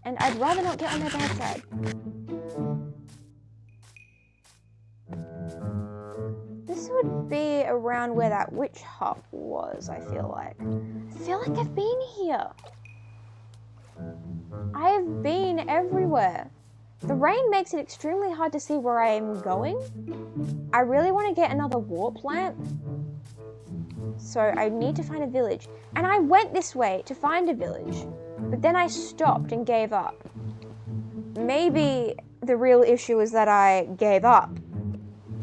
And I'd rather not get on their bad side. This would be around where that witch hut was, I feel like. I feel like I've been here. I have been everywhere. The rain makes it extremely hard to see where I am going. I really want to get another warp lamp. So I need to find a village. And I went this way to find a village. But then I stopped and gave up. Maybe the real issue is that I gave up.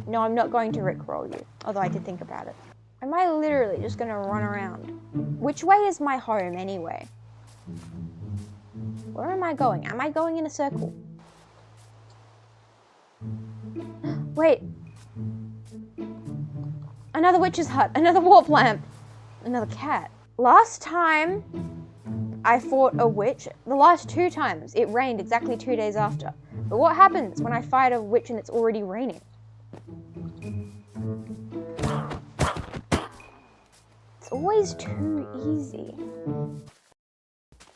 No, I'm not going to rickroll you, although I did think about it. Am I literally just going to run around? Which way is my home anyway? Where am I going? Am I going in a circle? Wait. Another witch's hut, another warp lamp, another cat. Last time I fought a witch, the last 2 times, it rained exactly 2 days after. But what happens when I fight a witch and it's already raining? always too easy.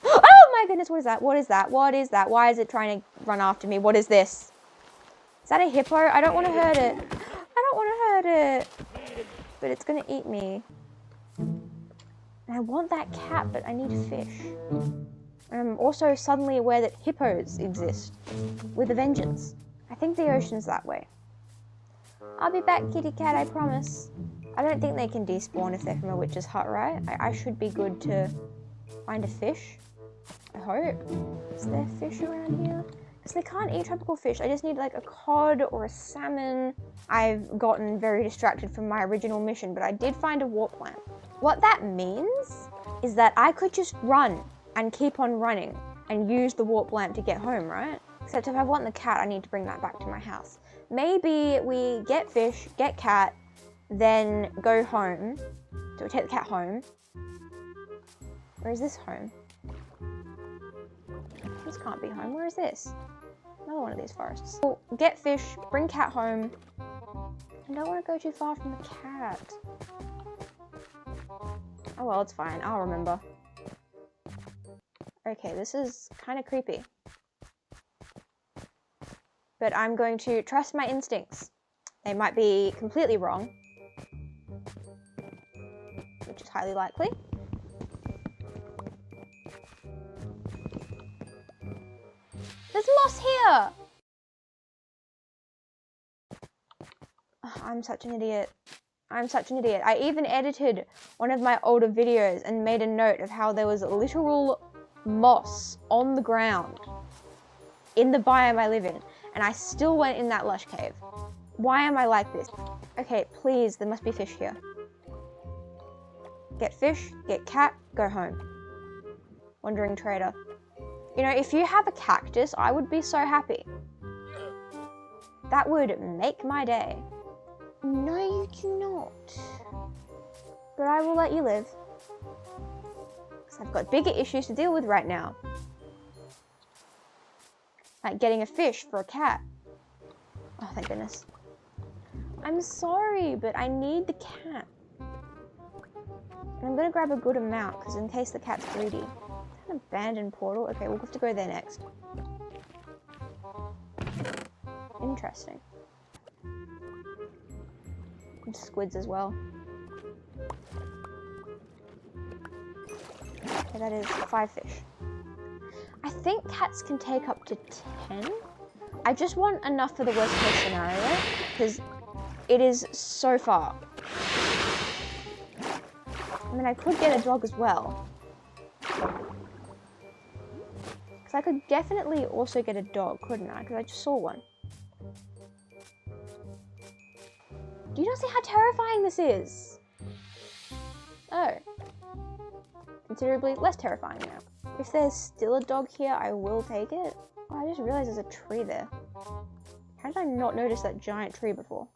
Oh my goodness, what is that? What is that? What is that? Why is it trying to run after me? What is this? Is that a hippo? I don't want to hurt it. I don't want to hurt it. But it's going to eat me. And I want that cat, but I need fish. And I'm also suddenly aware that hippos exist with a vengeance. I think the ocean's that way. I'll be back, kitty cat, I promise. I don't think they can despawn if they're from a witch's hut, right? I should be good to find a fish. I hope. Is there fish around here? Because they can't eat tropical fish. I just need like a cod or a salmon. I've gotten very distracted from my original mission, but I did find a warp plant. What that means is that I could just run and keep on running and use the warp lamp to get home, right? Except if I want the cat, I need to bring that back to my house. Maybe we get fish, get cat, then go home. So we take the cat home. Where is this home? This can't be home. Where is this? Another one of these forests. We'll get fish, bring cat home. I don't want to go too far from the cat. Oh well, it's fine. I'll remember. Okay, this is kind of creepy. But I'm going to trust my instincts. They might be completely wrong, which is highly likely. There's moss here! Oh, I'm such an idiot. I'm such an idiot. I even edited one of my older videos and made a note of how there was literal moss on the ground in the biome I live in, and I still went in that lush cave. Why am I like this? Okay, please, there must be fish here. Get fish, get cat, go home. Wandering trader. You know, if you have a cactus, I would be so happy. That would make my day. No, you do not. But I will let you live. Because I've got bigger issues to deal with right now. Like getting a fish for a cat. Oh, thank goodness. I'm sorry, but I need the cat. And I'm going to grab a good amount, because in case the cat's greedy. Is that an abandoned portal? Okay, we'll have to go there next. Interesting. And squids as well. Okay, that is 5 fish. I think cats can take up to 10. I just want enough for the worst case scenario, because it is so far. I mean, I could get a dog as well. Because I could definitely also get a dog, couldn't I? Because I just saw one. Do you not see how terrifying this is? Oh. Considerably less terrifying now. If there's still a dog here, I will take it. Oh, I just realized there's a tree there. How did I not notice that giant tree before?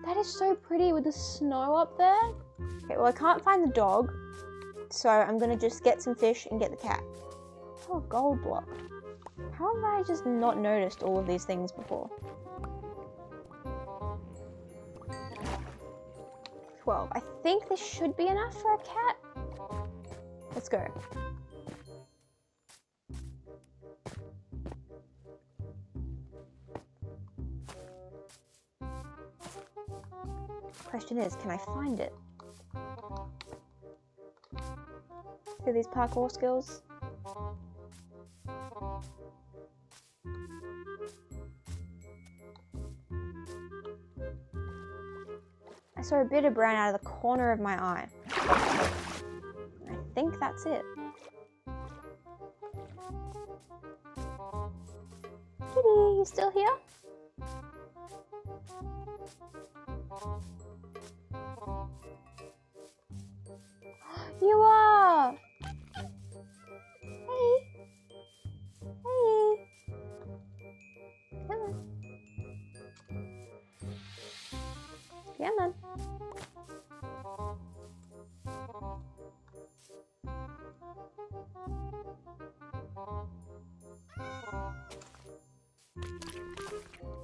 That is so pretty with the snow up there. Okay, well I can't find the dog, so I'm gonna just get some fish and get the cat. Oh, a gold block. How have I just not noticed all of these things before? 12. I think this should be enough for a cat. Let's go. Question is, can I find it? See these parkour skills? I saw a bit of brown out of the corner of my eye. I think that's it. Kitty, you still here? You are! Hey! Hey! Come on. Come on.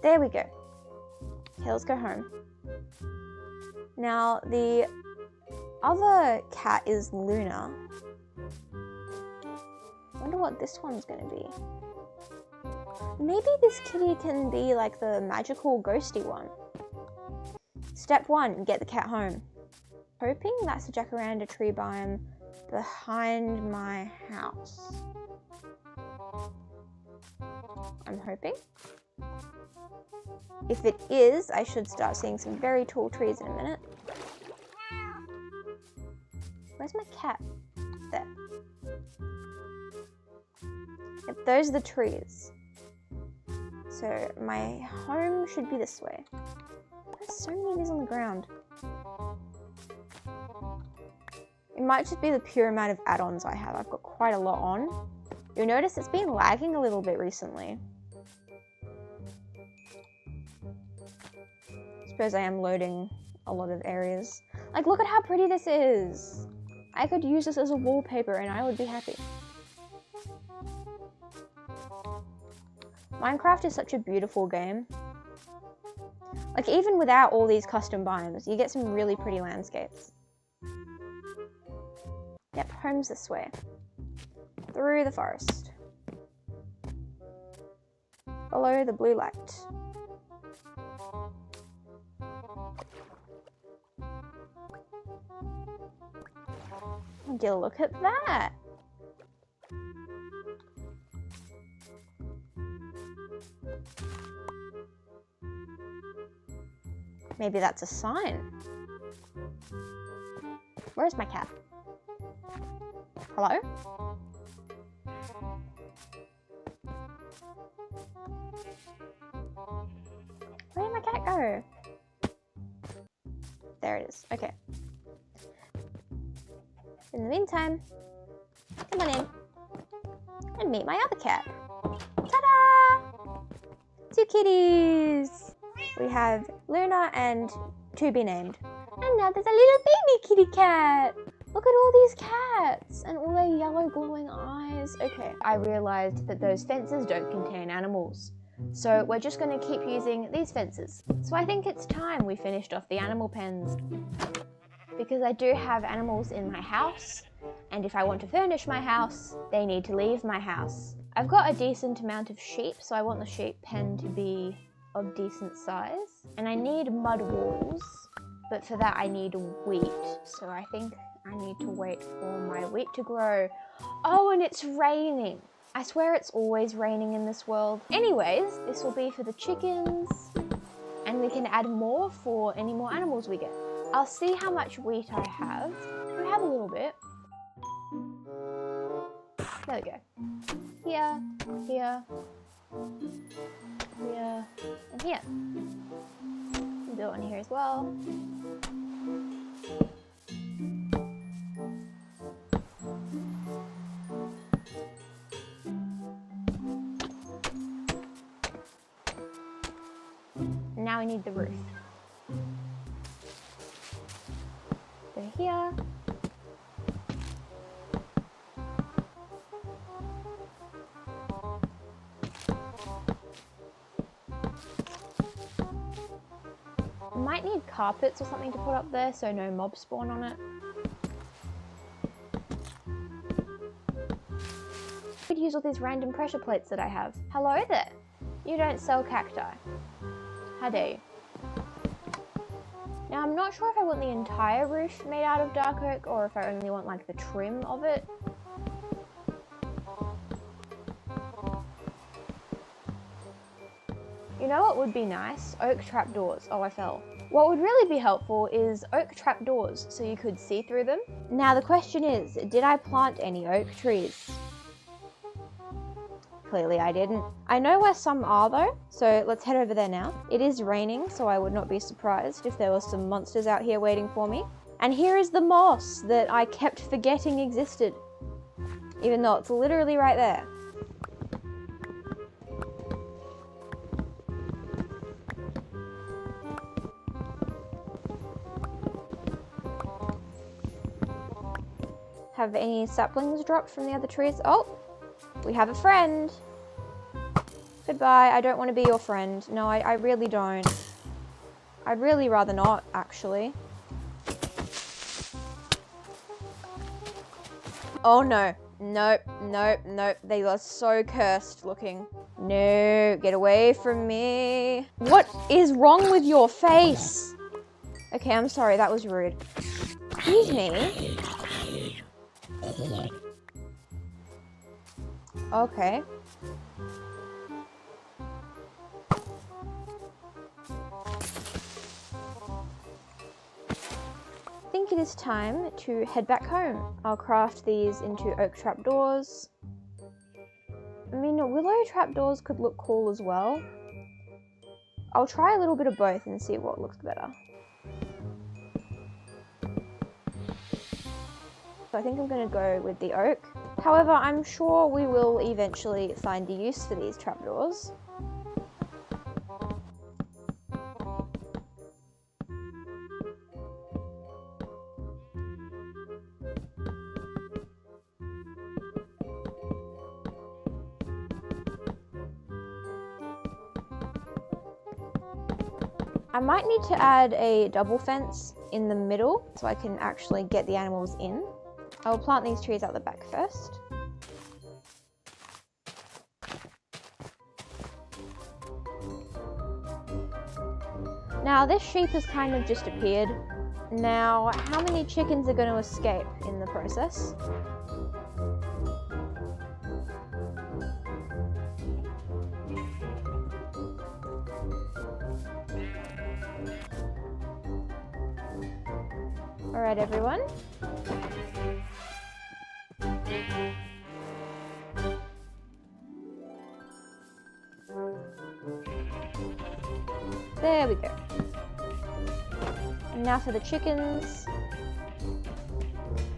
There we go. Okay, let's go home. Now, the other cat is Luna. I wonder what this one's gonna be. Maybe this kitty can be like the magical ghosty one. Step 1, get the cat home. Hoping that's a jacaranda tree biome behind my house. I'm hoping. If it is, I should start seeing some very tall trees in a minute. Where's my cat? There. Yep, those are the trees. So my home should be this way. There's so many of these on the ground. It might just be the pure amount of add-ons I have. I've got quite a lot on. You'll notice it's been lagging a little bit recently. I suppose I am loading a lot of areas. Like, look at how pretty this is. I could use this as a wallpaper and I would be happy. Minecraft is such a beautiful game. Like, even without all these custom biomes, you get some really pretty landscapes. Yep, home's this way. Through the forest. Follow the blue light. Would you look at that? Maybe that's a sign. Where's my cat? Hello? Where did my cat go? There it is. Okay. In the meantime, come on in and meet my other cat. Ta-da! 2 kitties! We have Luna and to be named. And now there's a little baby kitty cat. Look at all these cats and all their yellow glowing eyes. Okay, I realized that those fences don't contain animals. So we're just going to keep using these fences. So I think it's time we finished off the animal pens. Because I do have animals in my house, and if I want to furnish my house, they need to leave my house. I've got a decent amount of sheep, so I want the sheep pen to be of decent size. And I need mud walls, but for that I need wheat. So I think I need to wait for my wheat to grow. Oh, and it's raining. I swear it's always raining in this world. Anyways, this will be for the chickens, and we can add more for any more animals we get. I'll see how much wheat I have. We have a little bit. There we go. Here, here, here, and here. We'll do it on here as well. And now we need the roof. Go here. I might need carpets or something to put up there so no mobs spawn on it. I could use all these random pressure plates that I have. Hello there. You don't sell cacti. How dare you? Now I'm not sure if I want the entire roof made out of dark oak or if I only want like the trim of it. You know what would be nice? Oak trapdoors. Oh, I fell. What would really be helpful is oak trapdoors so you could see through them. Now the question is, did I plant any oak trees? Clearly I didn't. I know where some are though, so let's head over there now. It is raining, so I would not be surprised if there were some monsters out here waiting for me. And here is the moss that I kept forgetting existed, even though it's literally right there. Have any saplings dropped from the other trees? Oh! We have a friend. Goodbye, I don't want to be your friend. No, I really don't. I'd really rather not, actually. Oh no. Nope, nope, nope. They are so cursed looking. No, get away from me. What is wrong with your face? Okay, I'm sorry, that was rude. Excuse me. Okay. I think it is time to head back home. I'll craft these into oak trapdoors. I mean, willow trapdoors could look cool as well. I'll try a little bit of both and see what looks better. So I think I'm going to go with the oak. However, I'm sure we will eventually find a use for these trapdoors. I might need to add a double fence in the middle so I can actually get the animals in. I will plant these trees out the back first. Now this sheep has kind of just appeared. Now how many chickens are going to escape in the process? Alright everyone. There we go. And now for the chickens.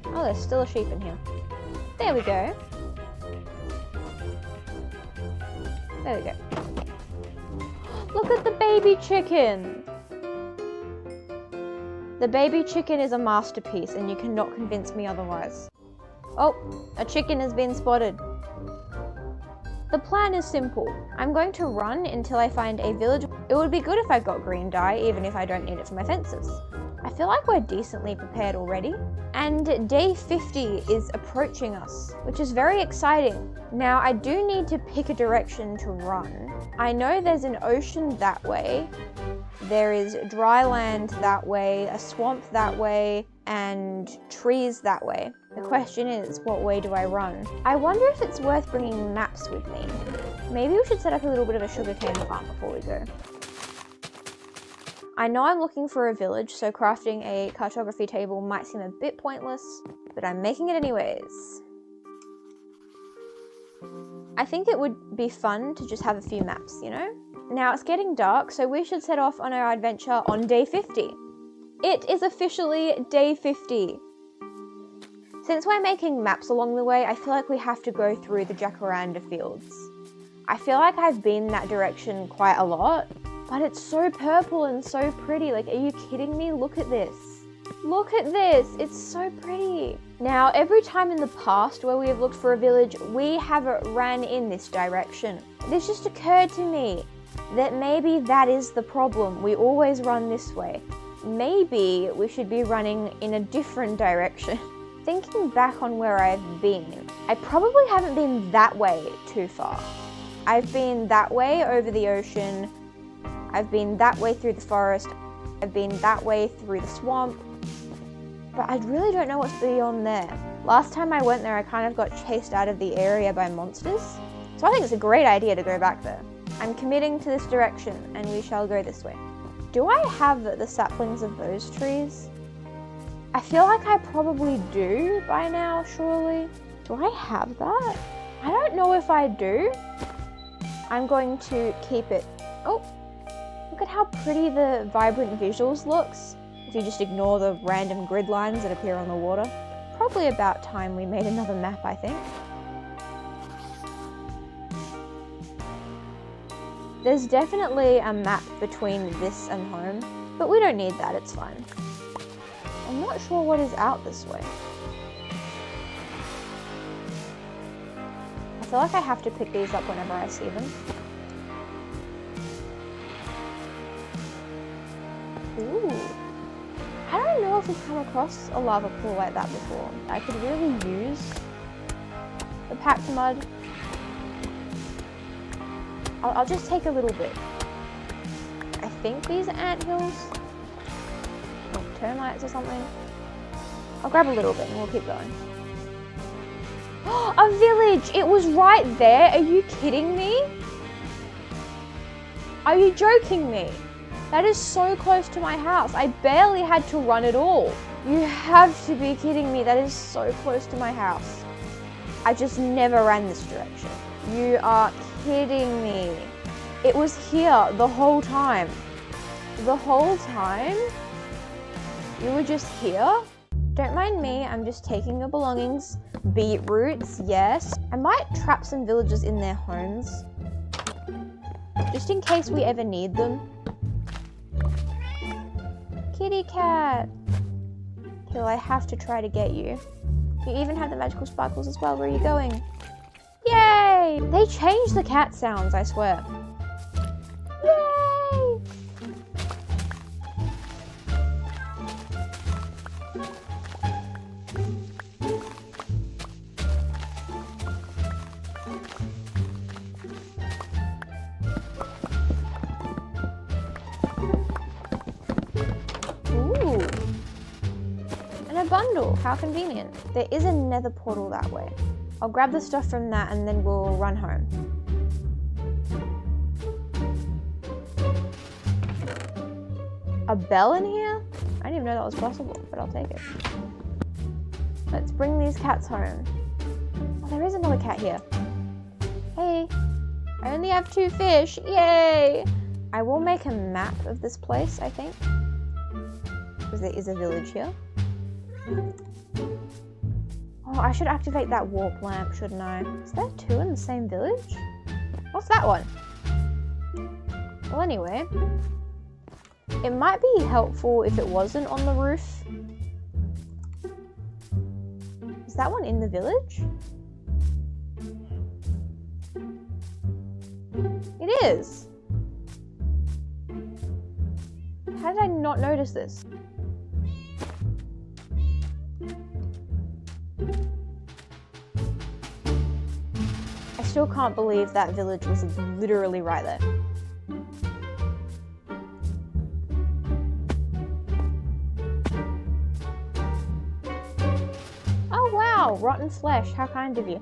Oh, there's still a sheep in here. There we go. There we go. Look at the baby chicken! The baby chicken is a masterpiece and you cannot convince me otherwise. Oh, a chicken has been spotted. The plan is simple. I'm going to run until I find a village. It would be good if I got green dye, even if I don't need it for my fences. I feel like we're decently prepared already. And day 50 is approaching us, which is very exciting. Now, I do need to pick a direction to run. I know there's an ocean that way. There is dry land that way, a swamp that way, and trees that way. The question is, what way do I run? I wonder if it's worth bringing maps with me. Maybe we should set up a little bit of a sugarcane farm before we go. I know I'm looking for a village, so crafting a cartography table might seem a bit pointless, but I'm making it anyways. I think it would be fun to just have a few maps, you know? Now it's getting dark, so we should set off on our adventure on day 50. It is officially day 50. Since we're making maps along the way, I feel like we have to go through the jacaranda fields. I feel like I've been that direction quite a lot, but it's so purple and so pretty. Like, are you kidding me? Look at this. Look at this, it's so pretty. Now, every time in the past where we have looked for a village, we have ran in this direction. This just occurred to me that maybe that is the problem. We always run this way. Maybe we should be running in a different direction. Thinking back on where I've been, I probably haven't been that way too far. I've been that way over the ocean. I've been that way through the forest. I've been that way through the swamp. But I really don't know what's beyond there. Last time I went there, I kind of got chased out of the area by monsters. So I think it's a great idea to go back there. I'm committing to this direction, and we shall go this way. Do I have the saplings of those trees? I feel like I probably do by now, surely. Do I have that? I don't know if I do. I'm going to keep it. Oh, look at how pretty the vibrant visuals looks. If you just ignore the random grid lines that appear on the water. Probably about time we made another map, I think. There's definitely a map between this and home, but we don't need that, it's fine. I'm not sure what is out this way. I feel like I have to pick these up whenever I see them. Ooh. I don't know if we've come across a lava pool like that before. I could really use the packed mud. I'll just take a little bit. I think these are anthills. Or termites or something. I'll grab a little bit and we'll keep going. A village! It was right there. Are you kidding me? Are you joking me? That is so close to my house. I barely had to run at all. You have to be kidding me. That is so close to my house. I just never ran this direction. You are kidding me. It was here the whole time. The whole time? You were just here? Don't mind me, I'm just taking your belongings. Beetroots, yes. I might trap some villagers in their homes. Just in case we ever need them. Kitty cat. Well, I have to try to get you. You even have the magical sparkles as well. Where are you going? Yay! They changed the cat sounds, I swear. Yay! Ooh. And a bundle. How convenient. There is a nether portal that way. I'll grab the stuff from that and then we'll run home. A bell in here? I didn't even know that was possible, but I'll take it. Let's bring these cats home. Oh, there is another cat here. Hey, I only have 2 fish. Yay! I will make a map of this place, I think. Because there is a village here. Oh, I should activate that warp lamp, shouldn't I? Is there 2 in the same village? What's that one? Well, anyway. It might be helpful if it wasn't on the roof. Is that one in the village? It is. How did I not notice this? I still can't believe that village was literally right there. Oh wow, rotten flesh, how kind of you.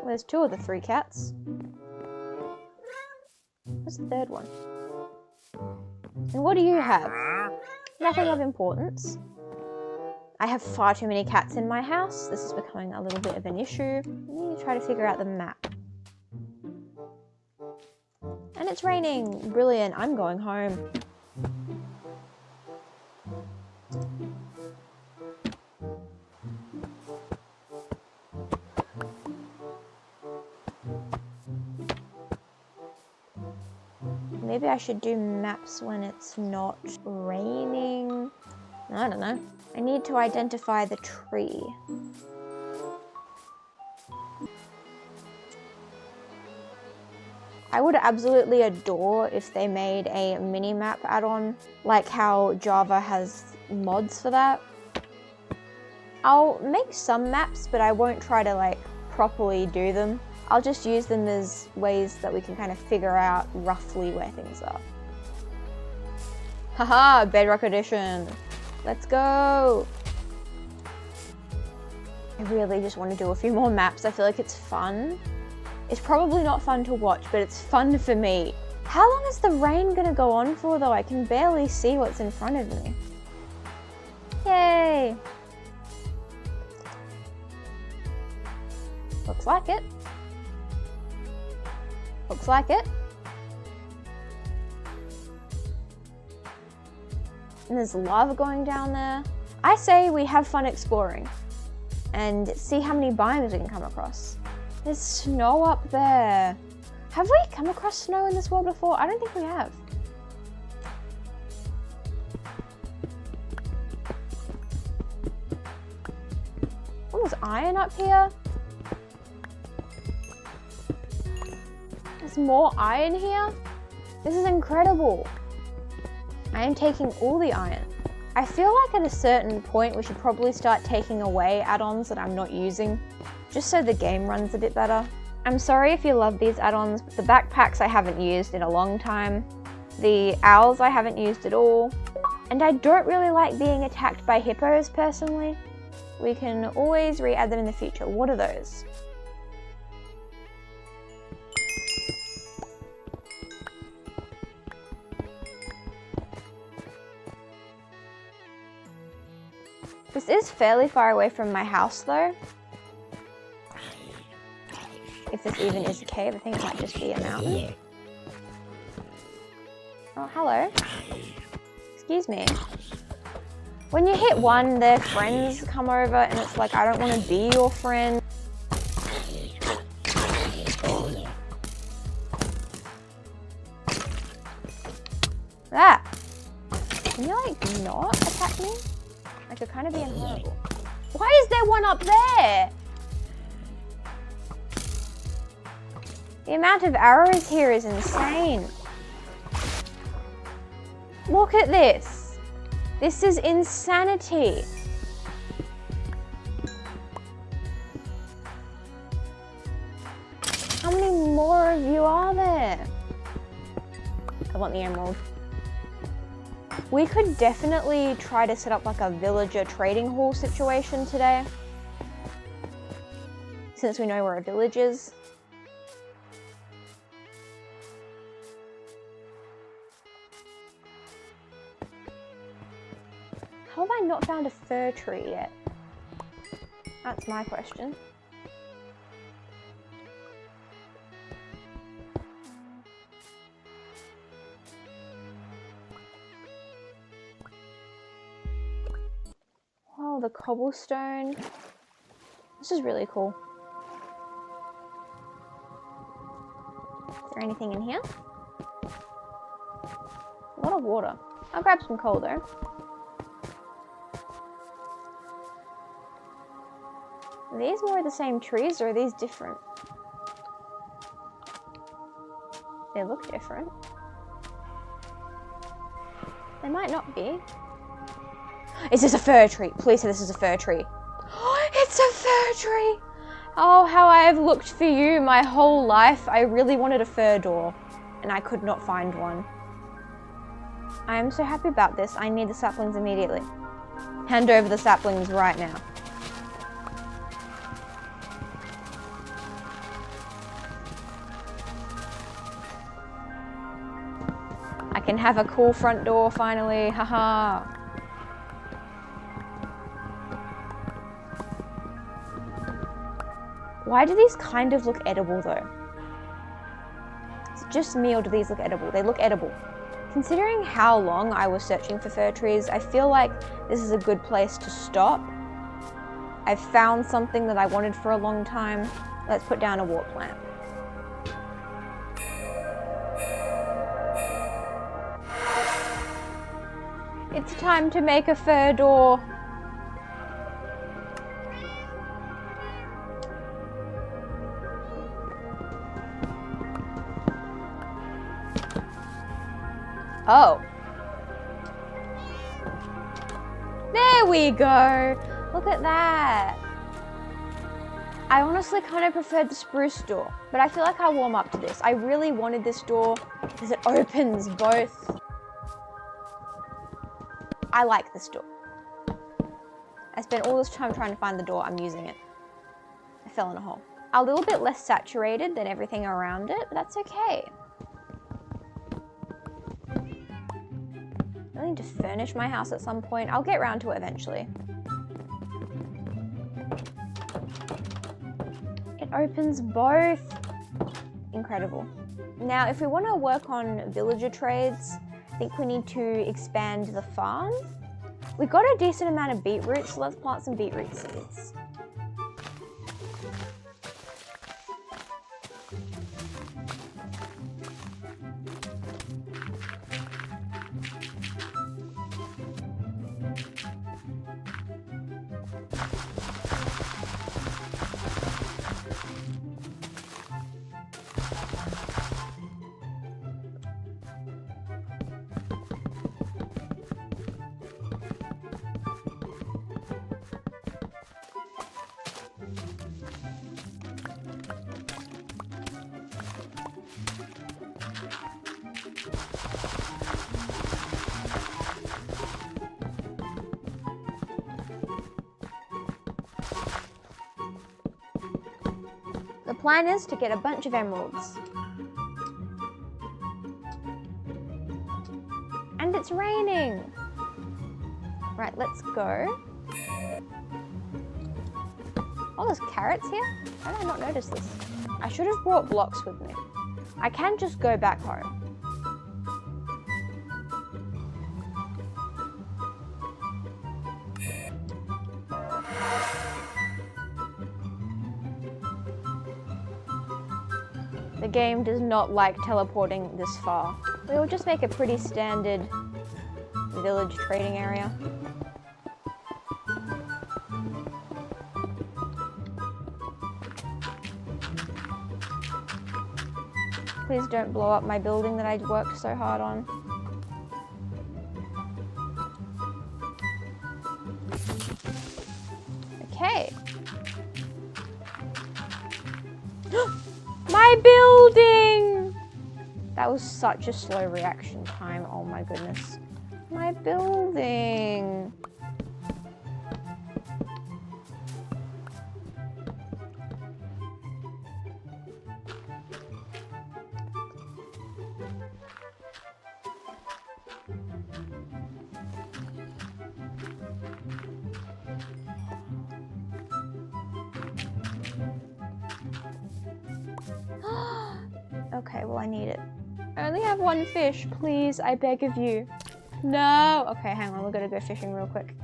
There's 2 of the 3 cats. What's the 3rd one? And what do you have? Nothing of importance. I have far too many cats in my house. This is becoming a little bit of an issue. I need to try to figure out the map. And it's raining. Brilliant. I'm going home. Maybe I should do maps when it's not raining. I don't know. I need to identify the tree. I would absolutely adore if they made a mini-map add-on, like how Java has mods for that. I'll make some maps, but I won't try to like properly do them. I'll just use them as ways that we can kind of figure out roughly where things are. Haha, Bedrock Edition. Let's go. I really just want to do a few more maps. I feel like it's fun. It's probably not fun to watch, but it's fun for me. How long is the rain gonna go on for though? I can barely see what's in front of me. Yay. Looks like it. Looks like it. And there's lava going down there. I say we have fun exploring and see how many biomes we can come across. There's snow up there. Have we come across snow in this world before? I don't think we have. Oh, there's iron up here. There's There's more iron here? This is incredible. I am taking all the iron. I feel like at a certain point we should probably start taking away add-ons that I'm not using, just so the game runs a bit better. I'm sorry if you love these add-ons, but the backpacks I haven't used in a long time. The owls I haven't used at all. And I don't really like being attacked by hippos personally. We can always re-add them in the future. What are those? This is fairly far away from my house though. If this even is a cave, I think it might just be a mountain. Oh, hello. Excuse me. When you hit one, their friends come over and it's like, I don't want to be your friend. That. Can you like not attack me? Like you're kind of being horrible. Why is there one up there? The amount of arrows here is insane. Look at this. This is insanity. How many more of you are there? I want the emerald. We could definitely try to set up like a villager trading hall situation today, since we know where a village is. How have I not found a fir tree yet? That's my question. Oh, the cobblestone. This is really cool. Is there anything in here? A lot of water. I'll grab some coal though. Are these more of the same trees or are these different? They look different. They might not be. Is this a fir tree? Please say this is a fir tree. It's a fir tree! Oh, how I have looked for you my whole life. I really wanted a fir door and I could not find one. I am so happy about this. I need the saplings immediately. Hand over the saplings right now. I can have a cool front door finally, haha. Why do these kind of look edible though? Is it just me or do these look edible? They look edible. Considering how long I was searching for fir trees, I feel like this is a good place to stop. I've found something that I wanted for a long time. Let's put down a warp lamp. It's time to make a fir door. Oh. There we go. Look at that. I honestly kind of preferred the spruce door, but I feel like I'll warm up to this. I really wanted this door because it opens both. I like this door. I spent all this time trying to find the door. I'm using it. I fell in a hole. A little bit less saturated than everything around it, but that's okay. I need to furnish my house at some point. I'll get around to it eventually. It opens both. Incredible. Now, if we want to work on villager trades, I think we need to expand the farm. We've got a decent amount of beetroot, so let's plant some beetroot seeds. The plan is to get a bunch of emeralds. And it's raining! Right, let's go. Oh, there's carrots here? How did I not notice this? I should have brought blocks with me. I can just go back home. The game does not like teleporting this far. We will just make a pretty standard village trading area. Please don't blow up my building that I worked so hard on. Okay. My building! That was such a slow reaction time, oh my goodness. My building! Okay, well I need it. I only have one fish, please, I beg of you. No! Okay, hang on, we're gonna go fishing real quick.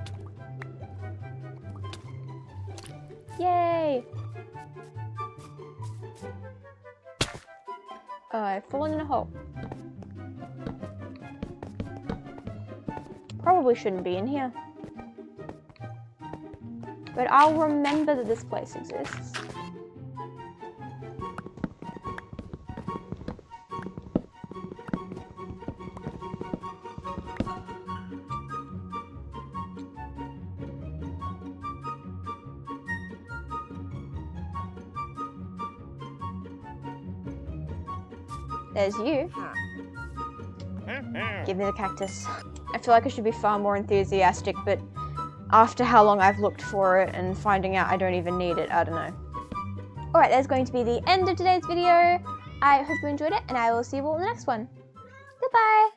Yay! Oh, I've fallen in a hole. Probably shouldn't be in here. But I'll remember that this place exists. There's you. Give me the cactus. I feel like I should be far more enthusiastic, but after how long I've looked for it and finding out I don't even need it, I don't know. Alright, that's going to be the end of today's video. I hope you enjoyed it, and I will see you all in the next one. Goodbye!